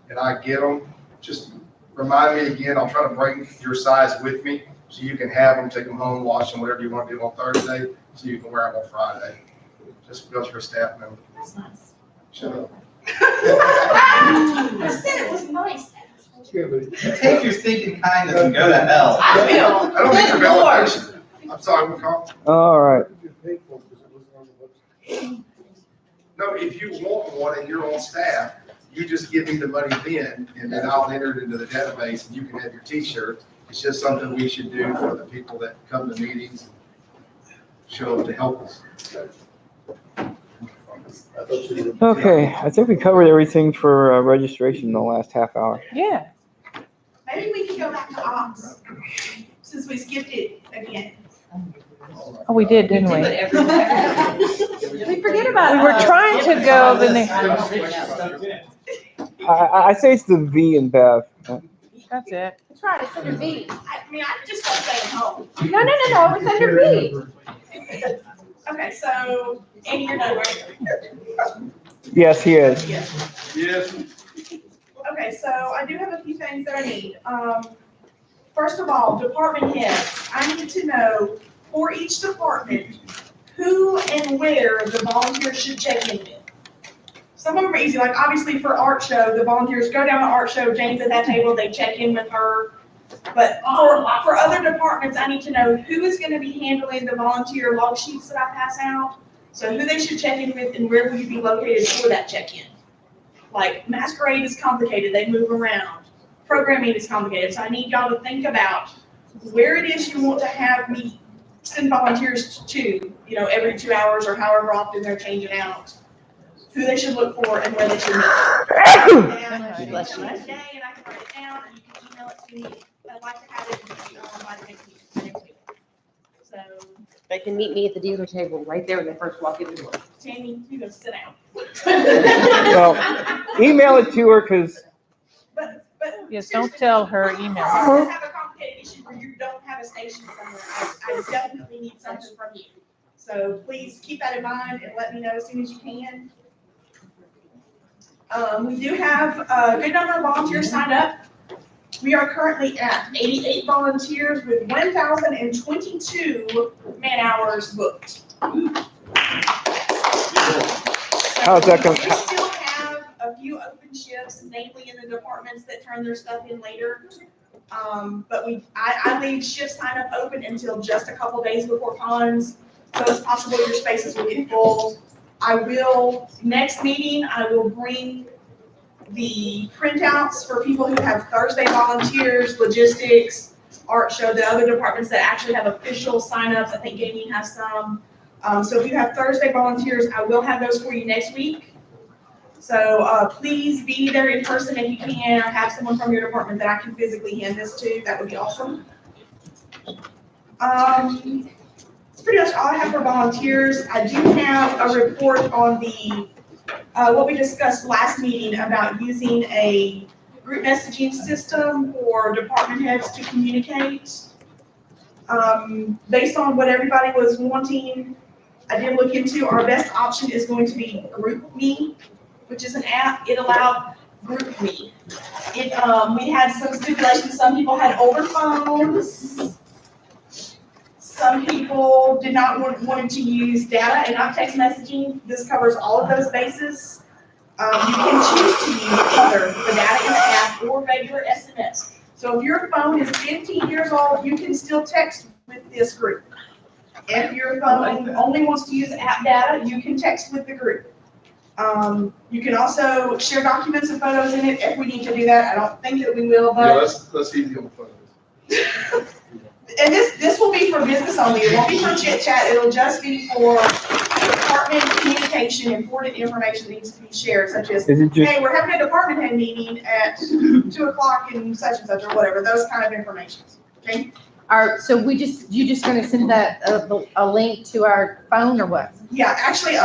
and I get them, just remind me again, I'll try to bring your size with me so you can have them, take them home, wash them, whatever you want to do on Thursday, so you can wear them on Friday. Just because you're a staff member. That's nice. Shut up. I said it was nice. Take your stinking kindness and go to hell. I will. I don't need your Good Lord. validation. I'm sorry, we'll call. All right. No, if you want one and you're on staff, you just give me the money then, and then I'll enter it into the database and you can have your t-shirt. It's just something we should do for the people that come to meetings and show up to help us. Okay. I think we covered everything for registration in the last half hour. Yeah. Maybe we can go back to ops, since we skipped it again. Oh, we did, didn't we? We forget about We were us. trying to go the next. I say it's the V in Bev. That's it. That's right, it's under B. I mean, I could just start staying home. No, it's under B. Okay, so, Andy, you're done, right? Yes, he is. Yes. Okay, so I do have a few things that I need. First of all, department heads, I need to know for each department, who and where the volunteers should check in with. Some of them are easy, like obviously for art show, the volunteers go down to art show, Jane's at that table, they check in with her. But for other departments, I need to know who is gonna be handling the volunteer log sheets that I pass out. So who they should check in with and where will you be located for that check-in. Like masquerade is complicated, they move around. Programming is complicated, so I need y'all to think about where it is you want to have me send volunteers to, every 2 hours or however often they're changing out. Who they should look for and where they should meet. And Bless you. today, and I can write it down, and you can email it to me. I'd like to have it by the next meeting. So, They can meet me at the dealer table right there when they first walk in the door. Tammy, you go sit down. Well, email it to her because But Yes, don't tell her email. If you have a complicated issue where you don't have a station somewhere, I definitely need something from you. So please keep that in mind and let me know as soon as you can. We do have a good number of volunteers signed up. We are currently at 88 volunteers with 1,022 man hours booked. how's that going? We still have a few open shifts, mainly in the departments that turn their stuff in later. But I leave shift sign up open until just a couple days before cons, so it's possible your spaces will get full. Next meeting, I will bring the printouts for people who have Thursday volunteers, logistics, art show, the other departments that actually have official signups. I think gaming has some. So if you have Thursday volunteers, I will have those for you next week. So please be there in person if you can, or have someone from your department that I can physically hand this to. That would be awesome. That's pretty much all I have for volunteers. I do have a report on the what we discussed last meeting about using a group messaging system for department heads to communicate. Based on what everybody was wanting, I did look into our best option is going to be GroupMe, which is an app. It allowed GroupMe. We had some stipulations. Some people had older phones. Some people did not wanted to use data and not text messaging. This covers all of those bases. You can choose to use either the data in the app or regular SMS. So if your phone is 15 years old, you can still text with this group. If your phone only wants to use app data, you can text with the group. You can also share documents and photos in it if we need to do that. I don't think that we will, but. Yeah, that's easy on the phone. And this will be for business only. It won't be for chit chat. It'll just be for department communication, important information that needs to be shared, such as, hey, we're having a department head meeting at 2:00 and such, or whatever, those kind of information. Okay? So you just gonna send that, a link to our phone or what? Yeah, actually,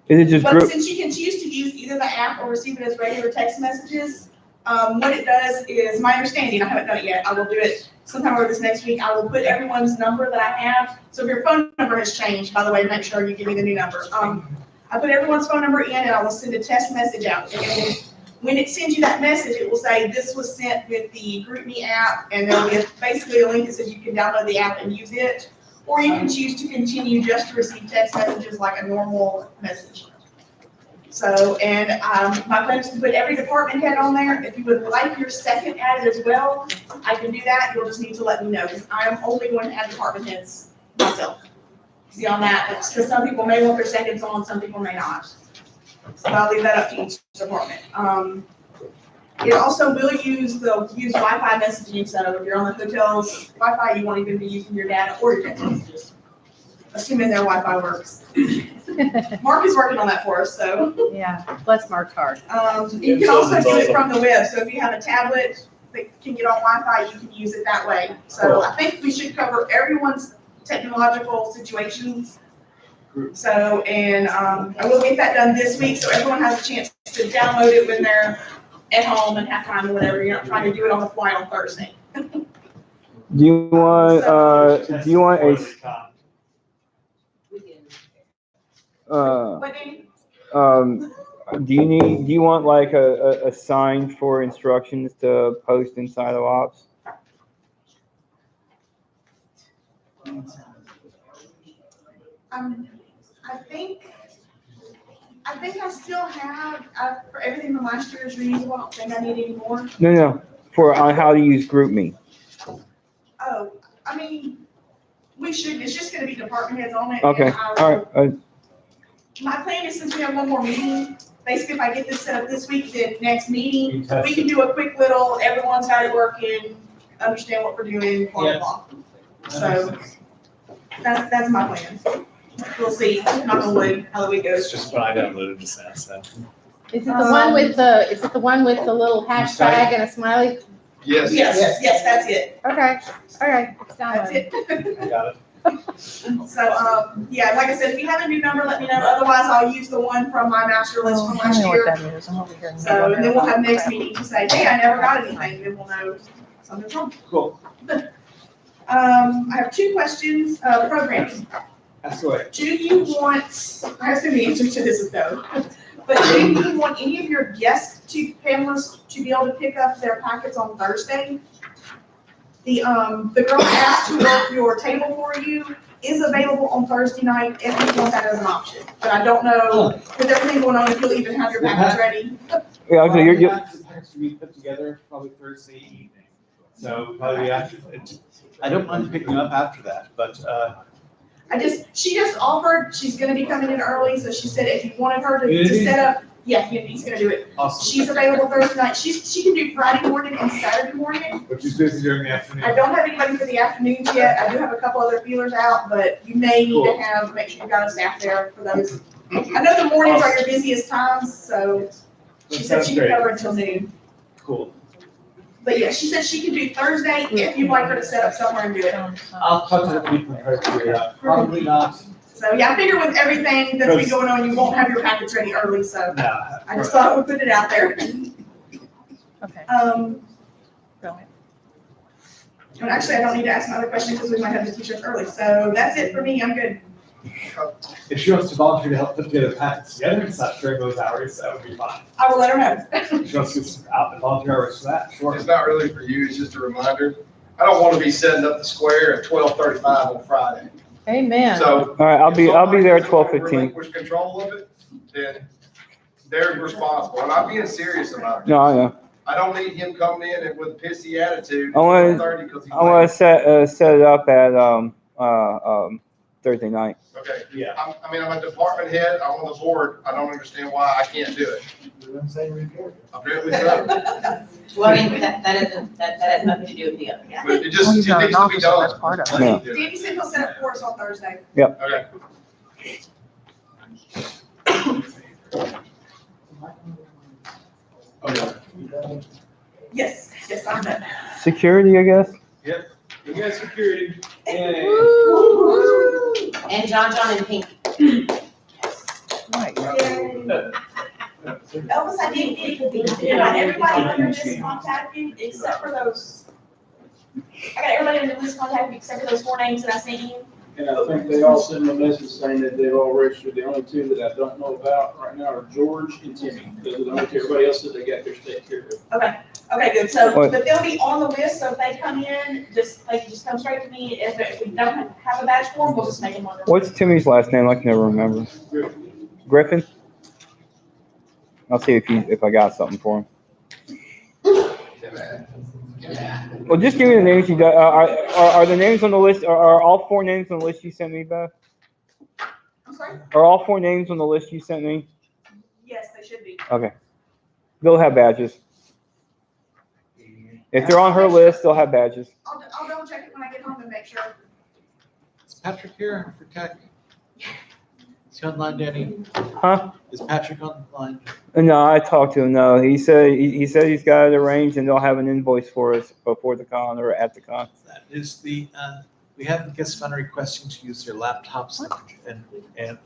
Is it just but group? since you can choose to use either the app or receive it as regular text messages, what it does is, my understanding, I haven't done it yet, I will do it sometime over this next week. I will put everyone's number that I have. So if your phone number has changed, by the way, make sure you give me the new number. I put everyone's phone number in and I will send a text message out. And when it sends you that message, it will say this was sent with the GroupMe app, and there'll be basically a link that says you can download the app and use it, or you can choose to continue just to receive text messages like a normal message. So, and my plan is to put every department head on there. If you would like your second added as well, I can do that. You'll just need to let me know, because I am only going to add department heads myself. See on that, because some people may want their seconds on, some people may not. So I'll leave that up to each department. It also will use Wi-Fi messaging. So if you're on the hotel's Wi-Fi, you won't even be using your data or your text messages, assuming their Wi-Fi works. Mark is working on that for us, so. Yeah, bless Mark's heart. You can also do it from the web. So if you have a tablet that can get on Wi-Fi, you can use it that way. So I think we should cover everyone's technological situations. So, and I will get that done this week, so everyone has a chance to download it when they're at home and have time or whatever. You're not trying to do it on the fly on Thursday. Do you want a do you want like a sign for instructions to post inside of ops? I think I still have, for everything from last year is reusable. I don't think I need any more. No. For on how to use GroupMe. Oh, I mean, we should, it's just gonna be department heads on it. Okay. and I All will- right. My plan is, since we have one more meeting, basically if I get this set up this week, then next meeting, we can do a quick little, everyone's got it working, understand what we're doing, blah, blah, blah. So, that's my plan. We'll see, knock on wood, how the week It's goes. just what I downloaded just now, so. Is it the one with is it the one with the little hashtag and a smiley? Yes. Yes, that's it, Okay, all right, it's that's downloaded. it. I got it. So, yeah, like I said, if you have a new number, let me know, otherwise I'll use the one from my master list Oh, from I last know what year. that is. I'm over here. So, and then we'll have next meeting to say, hey, I never got anything, then we'll know something's wrong. Cool. I have two questions, programming. That's the way. Do you want, I assume the answer to this is no, but do you want any of your guest panelists to be able to pick up their packets on Thursday? The girl that asked to work your table for you is available on Thursday night if you want that as an option. But I don't know, with everything going on, if you'll even have your packets ready. Yeah. Okay. You're The packets to be put together probably Thursday evening. So probably after, I don't mind picking them up after that, but, She just offered, she's gonna be coming in early, so she said if you wanted her to set up, yeah, Unity's gonna do it. awesome. She's available Thursday night. She can do Friday morning and Saturday morning. But she's busy during the afternoon. I don't have anybody for the afternoons yet. I do have a couple other feelers out, but you may need to have, make sure you got a staff there for those. I know the mornings are your busiest times, so she said she can cover until noon. Cool. But yeah, she said she can do Thursday if you'd like her to set up somewhere and do it. I'll talk to the people and try to figure it out. Probably not. So yeah, I figure with everything that's been going on, you won't have your packets ready early, so No. I just thought I would put it out there. Okay. Go ahead. And actually, I don't need to ask another question because we might have the teachers early. So that's it for me. I'm good. If she wants to volunteer to help put together packets together and such during those hours, that would be fine. I will let her know. If she wants to get some out and volunteer hours for that, sure. It's not really for you, it's just a reminder. I don't want to be setting up the square at 12:35 on Friday. Amen. So. all right. I'll be there at if somebody 12:15. relinquish control of it, then they're responsible. And I'm being serious about it. No, I know. I don't need him coming in with a pissy attitude at I wanna- 12:30 because he's I want late. to set it up at Thursday night. Okay, Yeah. I'm a department head, I'm on the board, I don't understand why I can't do it. Apparently so. Well, I mean, that has nothing to do with the other. But it Well, just, it he's needs not to an be officer. That's done. part of it. Yeah. Danny said he'll set up for us on Thursday. Okay. Yes, I'm done. Security, I guess. We got security. And John and Pink. Right. Elvis, I did get everybody under this contact you except for those. I got everybody under this contact you except for those 4 names that I sent you. And I think they all sent me a message saying that they've all registered. The only two that I don't know about right now are George and Timmy. Those are the only two. Everybody else said they got their state care of. Okay, good. So, What? but they'll be on the list, so if they come in, they can just come straight to me. If we don't have a badge for them, we'll just make them on. What's Timmy's last name? I can never remember. Griffin? I'll see if I got something for him. Well, just give me the names you got. Are the names on the list? Are all 4 names on the list you sent me, Beth? I'm sorry? Are all 4 names on the list you sent me? Yes, they should be. Okay. They'll have badges. If they're on her list, they'll have badges. I'll double check it when I get home and make sure. Is Patrick here for tech? Is he online, Danny? Huh? Is Patrick online? No, I talked to him. No, he said he's got it arranged and they'll have an invoice for us before the con or at the con. That is the, we have guest fund requesting to use their laptops and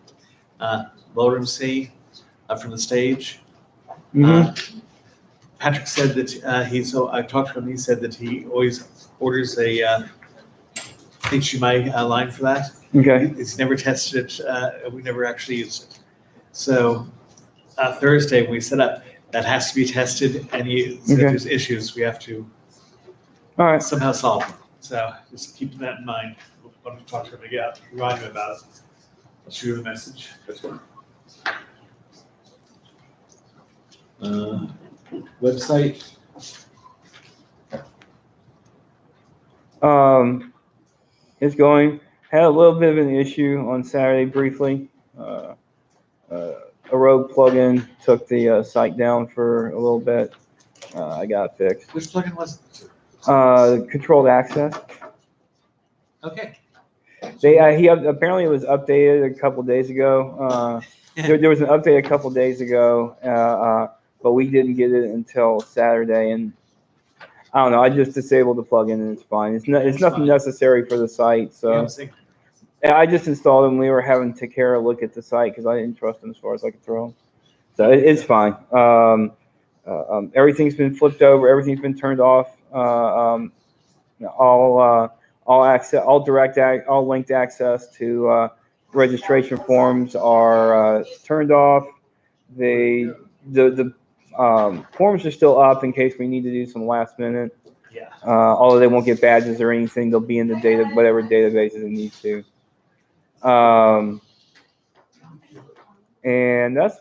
load MC from the stage. Patrick said that so I talked to him, he said that he always orders a HDMI line for that. Okay. He's never tested it, we never actually used it. So Thursday, when we set up, that has to be tested, and if there's issues, we have to somehow solve them. So just keep that in mind when we talk to him again, remind him about it. I'll shoot her a message. Website, It's going. Had a little bit of an issue on Saturday briefly. A rogue plugin took the site down for a little bit. I got it fixed. which plugin was Controlled access. Okay. Apparently it was updated a couple days ago. There was an update a couple days ago, but we didn't get it until Saturday, and I don't know. I just disabled the plugin and it's fine. It's nothing necessary for the site, so I just installed them. We were having Takara look at the site because I didn't trust them as far as I could throw them, so it's fine. Everything's been flipped over. Everything's been turned off. All linked access to registration forms are turned off. The forms are still up in case we need to do some last minute. Yeah. Although they won't get badges or anything, they'll be in the whatever databases it needs to. And that's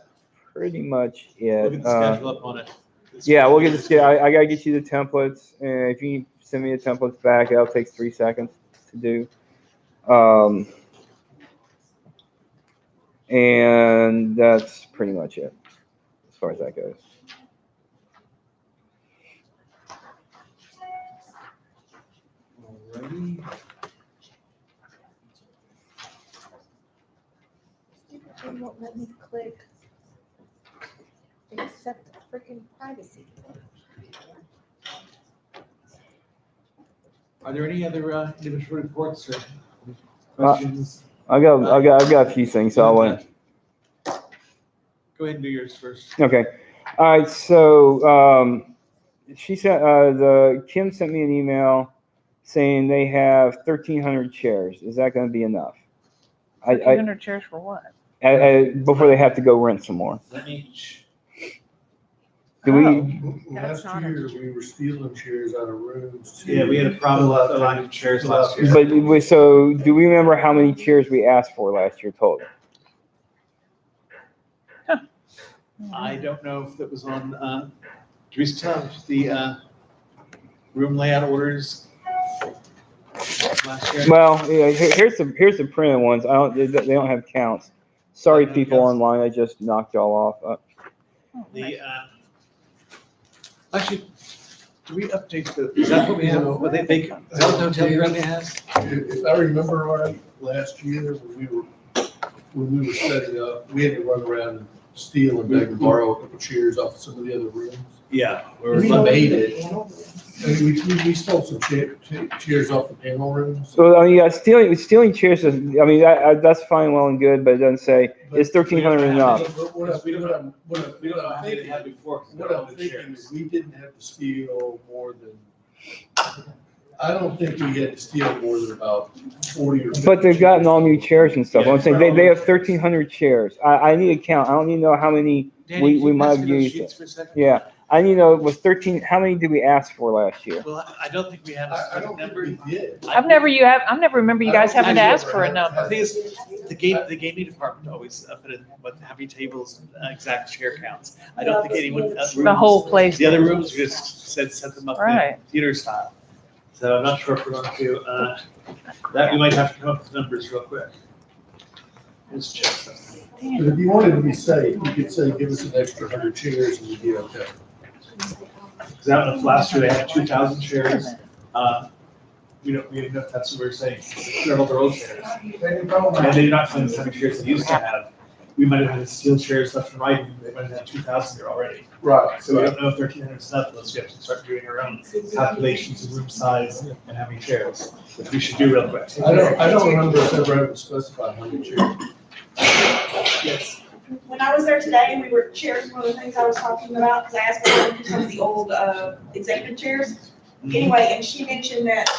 pretty much it. We'll get the schedule up on it. Yeah, we'll get the schedule. I gotta get you the templates, and if you send me the templates back, it'll take 3 seconds to do. And that's pretty much it as far as that goes. Alrighty. It won't let me click accept freaking privacy. Are there any other individual reports or questions? I've got a few things, so I'll wait. Go ahead and do yours first. Okay. All right. So she said Kim sent me an email saying they have 1,300 chairs. Is that going to be enough? 1,300 chairs for what? Before they have to go rent some more. Let me. Do we? Last year, we were stealing chairs out of rooms. Yeah, we had a problem with finding chairs last year. So do we remember how many chairs we asked for last year total? I don't know if that was on, do we still have the room layout orders last year? Well, yeah, here's the printed ones. They don't have counts. Sorry, people online. I just knocked y'all off. Actually, do we update is that what we have? What is that what the hotel currently has? If I remember right, last year when we were setting up, we had to run around and steal and beg and borrow a couple chairs off some of the other rooms. Yeah. We made it. And we stole some chairs off the panel rooms. So I mean, yeah, stealing chairs. I mean, that's fine, well and good, but it doesn't say is 1,300 enough. What I'm thinking is we didn't have to steal more than. I don't think we had to steal more than about 40 or 50. But they've gotten all new chairs and stuff. I'm saying they have 1,300 chairs. I need a count. I don't need to know how many we might have used. Yeah. I need to know, was 13, how many did we ask for last year? Well, I don't think we had a number. We did. I've never remember you guys having to ask for a number. The thing is, the gaming department always put in how many tables, exact chair counts. I don't think anyone. The whole place. The other rooms just set them up Right. in theater style. So I'm not sure if we're going to, that we might have to come up with numbers real quick. Let's check something. But if you wanted to be safe, you could say, give us an extra 100 chairs and you'd be okay. Because I don't know if last year they had 2,000 chairs. We don't know if that's what we're saying. They're all their old chairs. And they're not playing the same chairs they used to have. We might have had steel chairs left and right, and they might have had 2,000 there already. Right. So we don't know if 1,300 is enough. Let's get to start doing our own calculations of room size and how many chairs, which we should do real quick. I don't remember if ever having to specify how many chairs. Yes. When I was there today, we were chairs, one of the things I was talking about, because I asked for some of the old executive chairs. Anyway, and she mentioned that,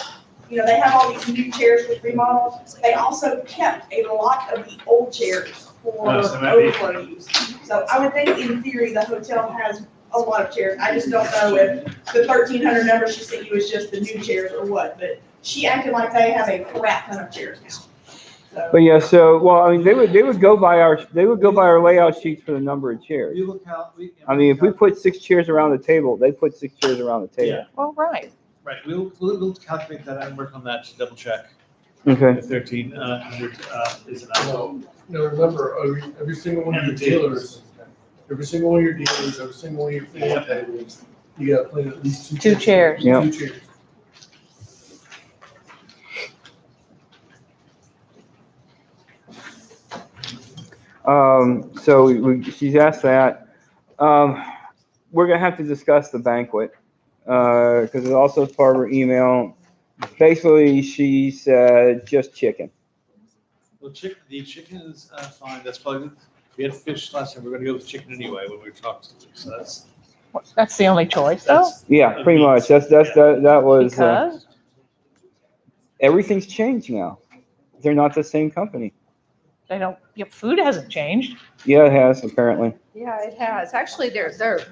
they have all these new chairs with remodels. They also kept a lot of the old chairs for overflow use. So I would think in theory, the hotel has a lot of chairs. I just don't know if the 1,300 number she sent you is just the new chairs or what, but she acted like they have a crap ton of chairs now. But yeah, so, well, I mean, they would go by our layout sheets for the number of chairs. We look out, I mean, if we put 6 chairs around the table, they put 6 chairs around the table. Yeah. Well, right. Right, we'll calculate that and work on that to double check. Okay. If 1,300 is enough. No, no, remember, every single one of your dealers, every single one of your dealers, every single one of your floor tables, you gotta plan at least 2 chairs. Yeah. 2 chairs. So she's asked that. We're gonna have to discuss the banquet, because it also is part of her email. Basically, she said just chicken. Well, the chicken is fine, that's probably, we had fish last time, we're gonna go with chicken anyway when we talked to them, so That's the only choice, though. Yeah, pretty much. That was, Because everything's changed now. They're not the same company. they don't, your food hasn't changed. Yeah, it has, apparently. Yeah, it has. Actually,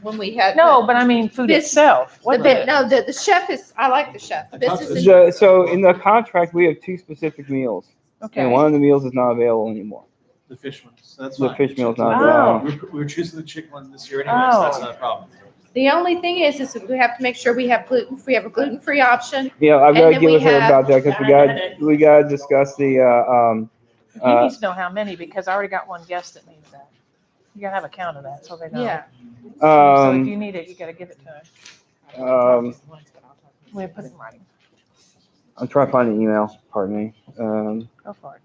when we had. No, but I mean, food This- itself. What The chef is, I like the chef. The business is. So in the contract, we have 2 specific meals, Okay. and one of the meals is not available anymore. the fish ones, so that's The fine. fish meal's not Oh. available. We're choosing the chicken one this year anyway, so that's Oh. not a problem. The only thing is we have to make sure we have we have a gluten-free option. Yeah, I've And got to then get we with her have- about that, because we got to discuss the, He needs to know how many, because I already got one guest that needs that. You gotta have a count of that, so they know. Yeah. So if you need it, you gotta give it to him. We put it in writing. I'm trying to find the email, pardon me. Go for it.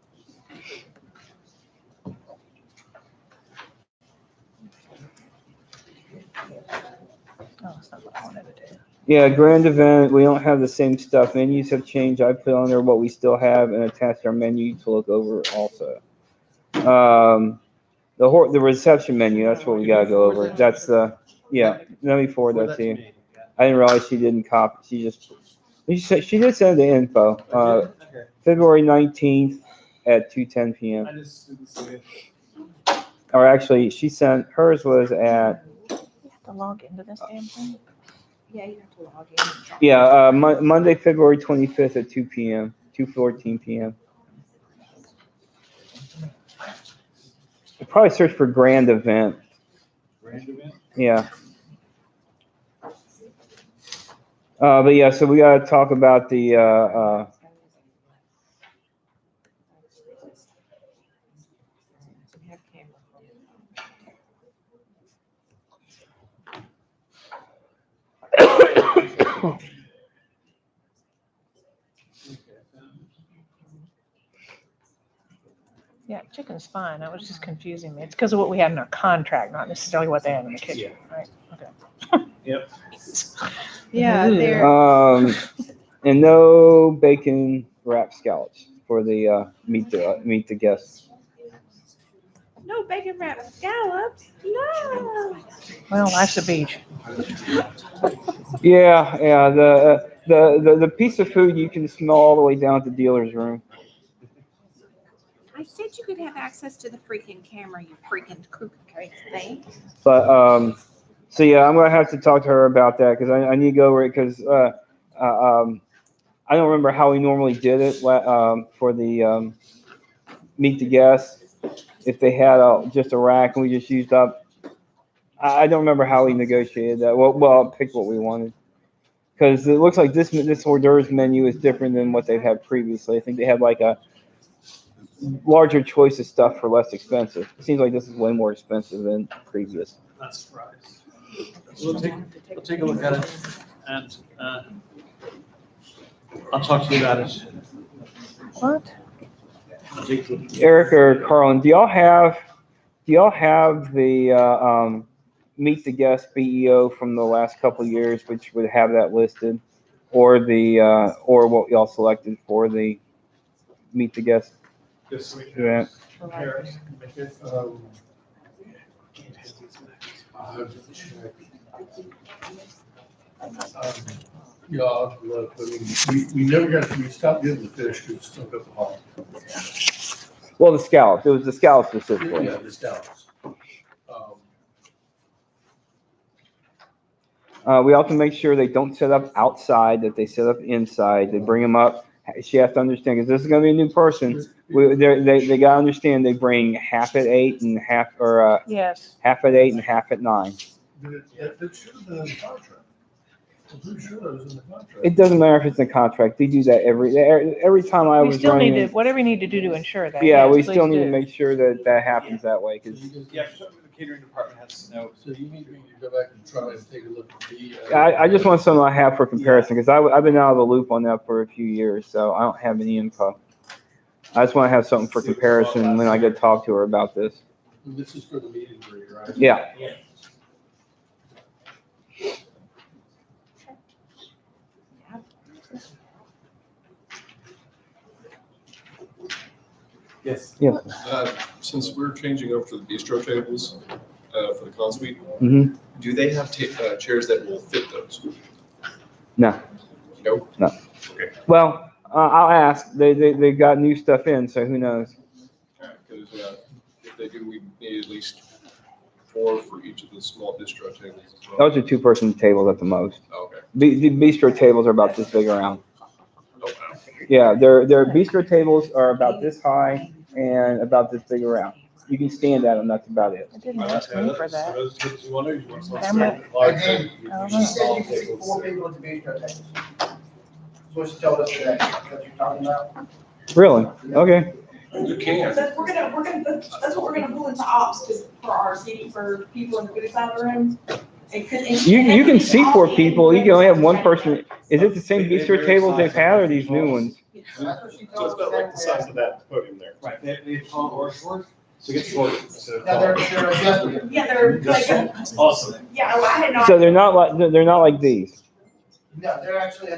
Oh, it's not what I wanted to do. Yeah, grand event, we don't have the same stuff. Menus have changed. I put on there what we still have and attached our menu to look over also. The reception menu, that's what we gotta go over. That's yeah, let me forward that to you. I didn't realize she didn't copy, she did send the info. Okay. February 19th at 2:10 p.m. I just didn't see it. Or actually, hers was at, You have to log into this damn thing. Yeah, you have to log in. yeah, Monday, February 25th at 2 p.m., 2:14 p.m. You probably search for grand event. Grand event? Yeah. But yeah, so we gotta talk about the, Yeah, chicken's fine. That was just confusing me. It's because of what we had in our contract, not necessarily what they have in the kitchen, right? Okay. Yep. Yeah, Ooh. they're. and no bacon wrapped scallops for the, meet the guests. No bacon wrapped scallops. No. Well, life's a beach. Yeah, the piece of food you can smell all the way down at the dealer's room. I said you could have access to the freaking camera, you freaking crazy thing. But, so yeah, I'm gonna have to talk to her about that, because I need to go over it, because, I don't remember how we normally did it, for the, meet the guests. If they had just a rack and we just used up, I don't remember how we negotiated that. Well, picked what we wanted. Because it looks like this hors d'oeuvres menu is different than what they've had previously. I think they had like a larger choice of stuff for less expensive. It seems like this is way more expensive than previous. Not surprised. We'll take a look at it and, I'll talk to you about it. What? I'll take a look. Eric or Carlin, do y'all have the meet the guest BEO from the last couple of years, which would have that listed, or what y'all selected for the meet the guest This week. event? Yeah, we stopped getting the fish because it stunk up the hall. Well, the scallops. It was the scallops specifically. Yeah, the scallops. We also make sure they don't set up outside, that they set up inside. They bring them up She has to understand, because this is gonna be a new person. They gotta understand they bring half at 8 and half, or, Yes. half at 8 and half at 9. It should have been in the contract. I'm pretty sure that was in the contract. It doesn't matter if it's in contract. They do that every time I We was still need running. to, whatever we need to do to ensure that. Yeah, yes, we please still need do. to make sure that that happens that way, because Yeah, the catering department has to know. So you need me to go back and try and take a look at the. I just want something I have for comparison, because I've been out of the loop on that for a few years, so I don't have any info. I just want to have something for comparison when I go talk to her about this. This is for the meeting grade, right? Yeah. Yes. Yeah. Since we're changing over to the bistro tables, for the con suite, Mm-hmm. do they have chairs that will fit those? No. Nope. No. Okay. Well, I'll ask. They got new stuff in, so who knows? Because if they do, we need at least 4 for each of the small bistro tables as well. Those are 2-person tables at the most. Okay. The bistro tables are about this big around. Oh, wow. Yeah, their bistro tables are about this high and about this big around. You can stand at them. That's about it. I didn't ask me for that. You want to, you want some Camera. Again, I don't she know. said you could see 4 people at the bistro table. That's what she told us today, that's what you're talking about. Really? Okay. You can. That's what we're gonna pull into ops for our seating for people in the good side of the room. You can see 4 people. You can only have 1 person. Is it the same bistro tables they've had, or these new ones? That's what she So told it's us about like the today. size of that podium there. Right, they have tall or short, so it gets shorter. Now they're adjustable. Yeah, they're like, Awesome. yeah, I had not. So they're not like these. No, they're actually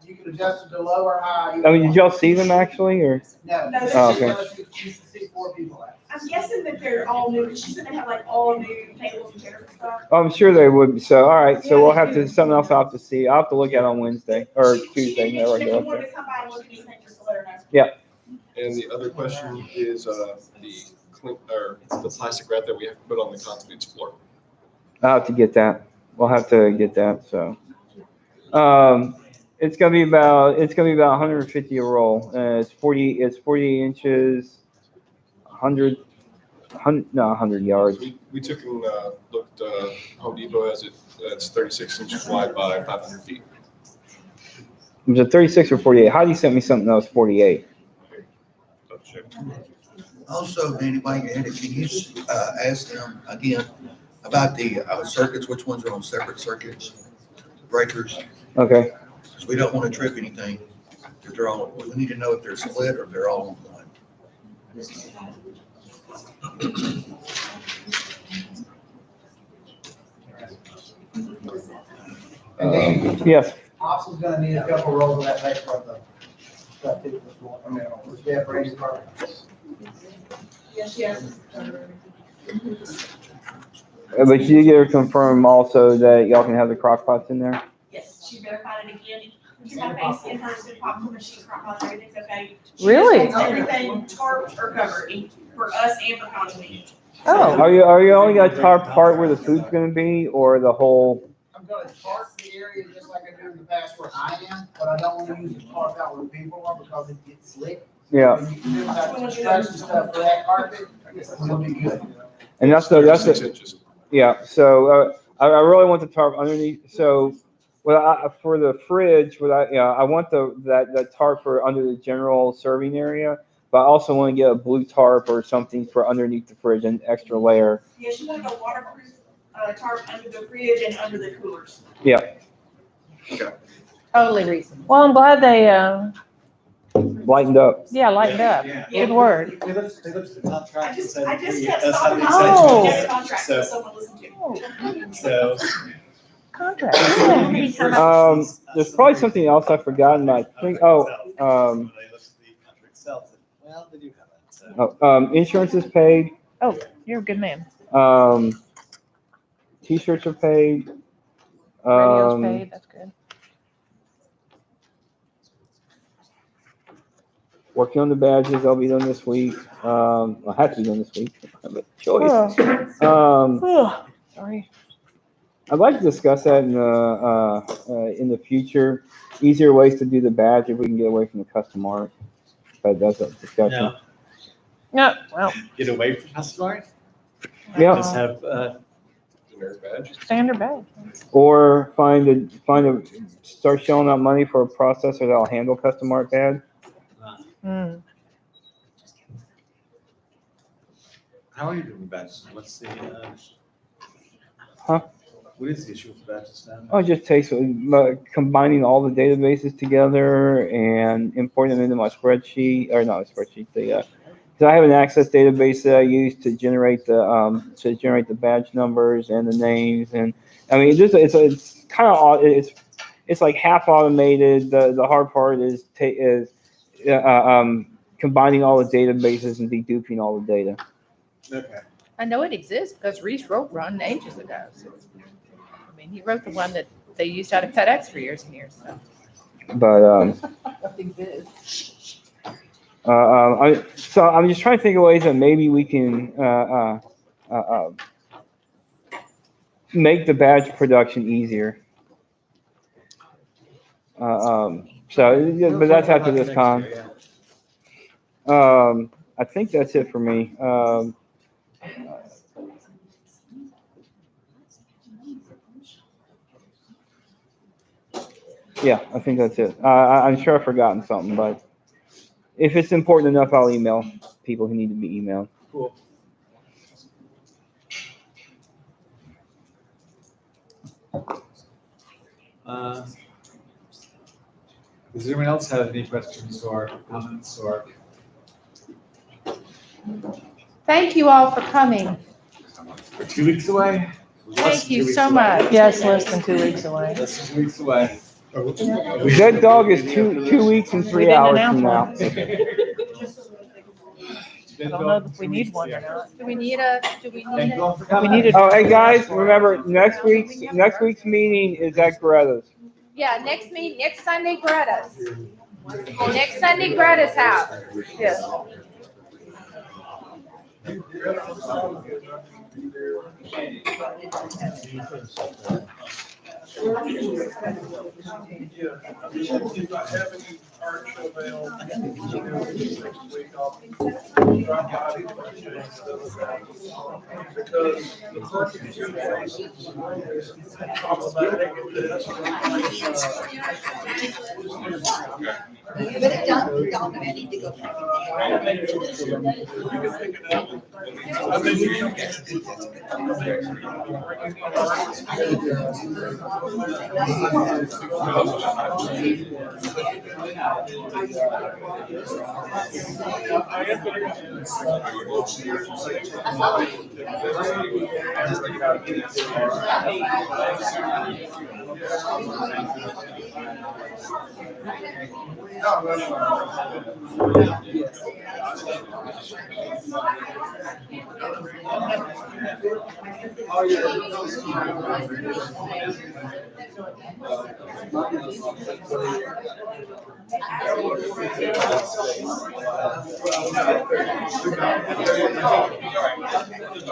you can adjust it to low or high. I mean, did y'all see them actually, or? No, No, she Oh, told okay. us you can see 4 people at. I'm guessing that they're all new, because she said they have like all new tables and chairs and stuff. Oh, I'm sure they would. So, all right. So we'll have to something else. I'll have to see. I'll have to look at it on Wednesday or Tuesday. She Whenever I if go you up wanted there. to come by and look at these things, just let her know. And the other question is the plastic wrap that we have to put on the con suite's floor. I'll have to get that. We'll have to get that. So, it's gonna be about 150 a roll. It's 48 inches, 100 yards. We took and looked, Home Depot has it's 36 inches wide by 500 feet. Was it 36 or 48? Heidi sent me something that was 48. Also, Danny, while you're at it, can you ask them again about the circuits, which ones are on separate circuits, breakers? Okay. Because we don't want to trip anything. If they're all, we need to know if they're split or if they're all on one. Yes. Ops is gonna need a couple rolls of that paper of the stuff too, I mean, which they have raised part. Yes, yes. But you get her to confirm also that y'all can have the crock pots in there? Yes, she verified it again. You have face in hers, good popcorn machine, crock pot, everything's okay. She Really? just wants everything tarped or covered for us and for consummate. Oh. Are you only gonna tarp part where the food's gonna be, or the whole? I'm gonna tarp the area just like I do in the past where I am, but I don't wanna use the tarp out where people are because it gets slick. Yeah. When you do that construction stuff for that carpet, it'll be good. And that's the. Yeah, so I really want the tarp underneath. So, for the fridge, I want that tarp for under the general serving area, but I also want to get a blue tarp or something for underneath the fridge, an extra layer. Yeah, she wanted a waterproof tarp under the fridge and under the coolers. Yeah. Totally reasonable. Well, I'm glad they, Lightened up. yeah, lightened up. Good word. They looked at the contract and said. I just "Hey, kept that's how stopping they by Oh. to said get a it." contract So- so someone listened to. So. Contract. Yeah. There's probably something else I've forgotten. I think. They looked at the contract itself, and, well, they do have that, so. Insurance is paid. Oh, you're a good man. T-shirts are paid. Radio's paid, that's good. Working on the badges. I'll be done this week. I have to be done this week. I have a choice. Oh. Sorry. I'd like to discuss that in the future. Easier ways to do the badge if we can get away from the custom art. But that's a discussion. No. No, well, Get away from custom art? Yeah. Just have, Generic badge. standard badge. Or start shelling out money for a processor that'll handle custom art badge. Mm. how are you doing with badges? What's the, Huh? what is the issue with badges now? Oh, it just takes combining all the databases together and importing them into my spreadsheet, or not a spreadsheet, because I have an Access database that I use to generate the badge numbers and the names, and I mean it's kind of it's like half automated. The hard part is combining all the databases and deduping all the data. Okay. I know it exists because Reese wrote one ages ago. I mean, he wrote the one that they used out of FedEx for years and years. So. But Nothing good. so I'm just trying to think of ways that maybe we can make the badge production easier. But that's after this con. I think that's it for me. Yeah, I think that's it. I'm sure I've forgotten something, but if it's important enough, I'll email people who need to be emailed. Cool. Does anyone else have any questions or comments or? Thank you all for coming. We're 2 weeks away. Thank you so much. Yes, less than 2 weeks away. Less than 2 weeks away. Dead dog is two weeks and 3 hours from now. I don't know if we need one or not. Do we need a? We need a. Oh, hey guys, remember next week's meeting is at Greta's. Yeah, next Sunday, Greta's. Next Sunday, Greta's house. Yes. If I have any art show mail, next week I'll drop by because the perfect two places is problematic with this. I need to go. You can pick it up. I've been using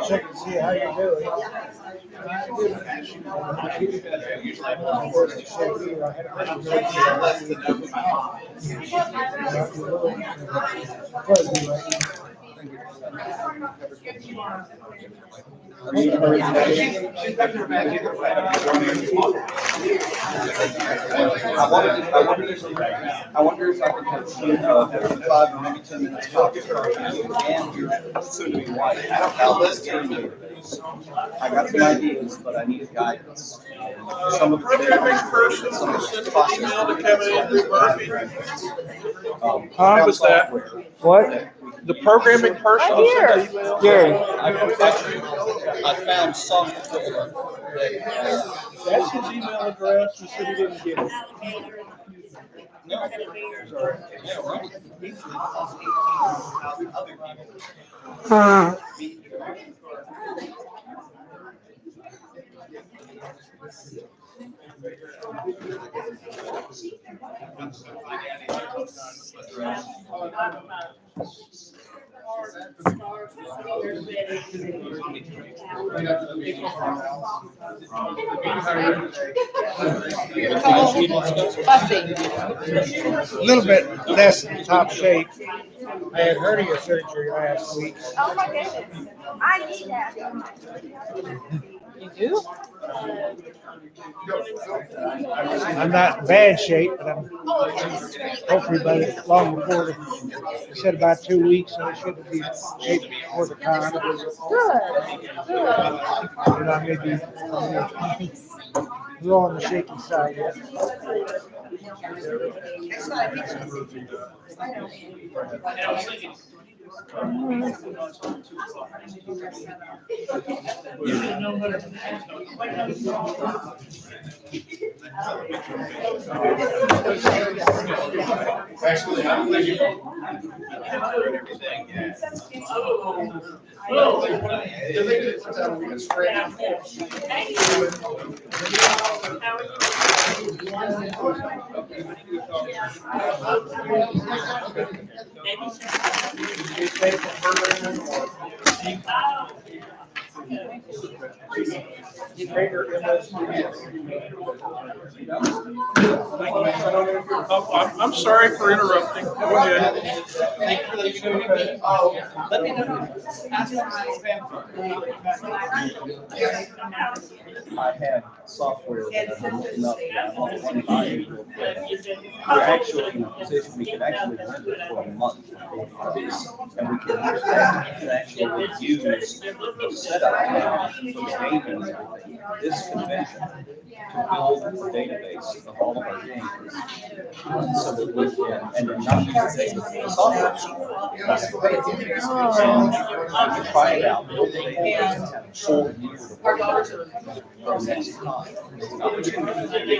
Check and see how you're doing. I wonder if I can have 5 or maybe 10 minutes talk. And your soon to be wife. Now listen, I got some ideas, but I need guidance. Some of programming person who sent an email to Kevin Andrew Murphy. Huh? Was that? What? The programming person who sent an email? Gary. I found some. That's his email address. He said he didn't get it. Fussy. A little bit less in top shape. I had hernia surgery last week. Oh my goodness. I need that. You do? I'm not in bad shape, but I'm hopefully long before they said about 2 weeks, so I should be in shape before the con. Good. Good. And I may be a little on the shaky side yet. Actually, I'm thinking. I'm sorry for interrupting. Go ahead. Let me know. I have software that I've been looking up on one body real quick. We're actually in a position, we can actually rent it for a month. And we can actually use the setup now for the gaming and everything, this convention, to build a database of all of our games. So that we can, and then not use the software. You can try it out, build the database, and have a full year to work on it for the next time. It's an opportunity.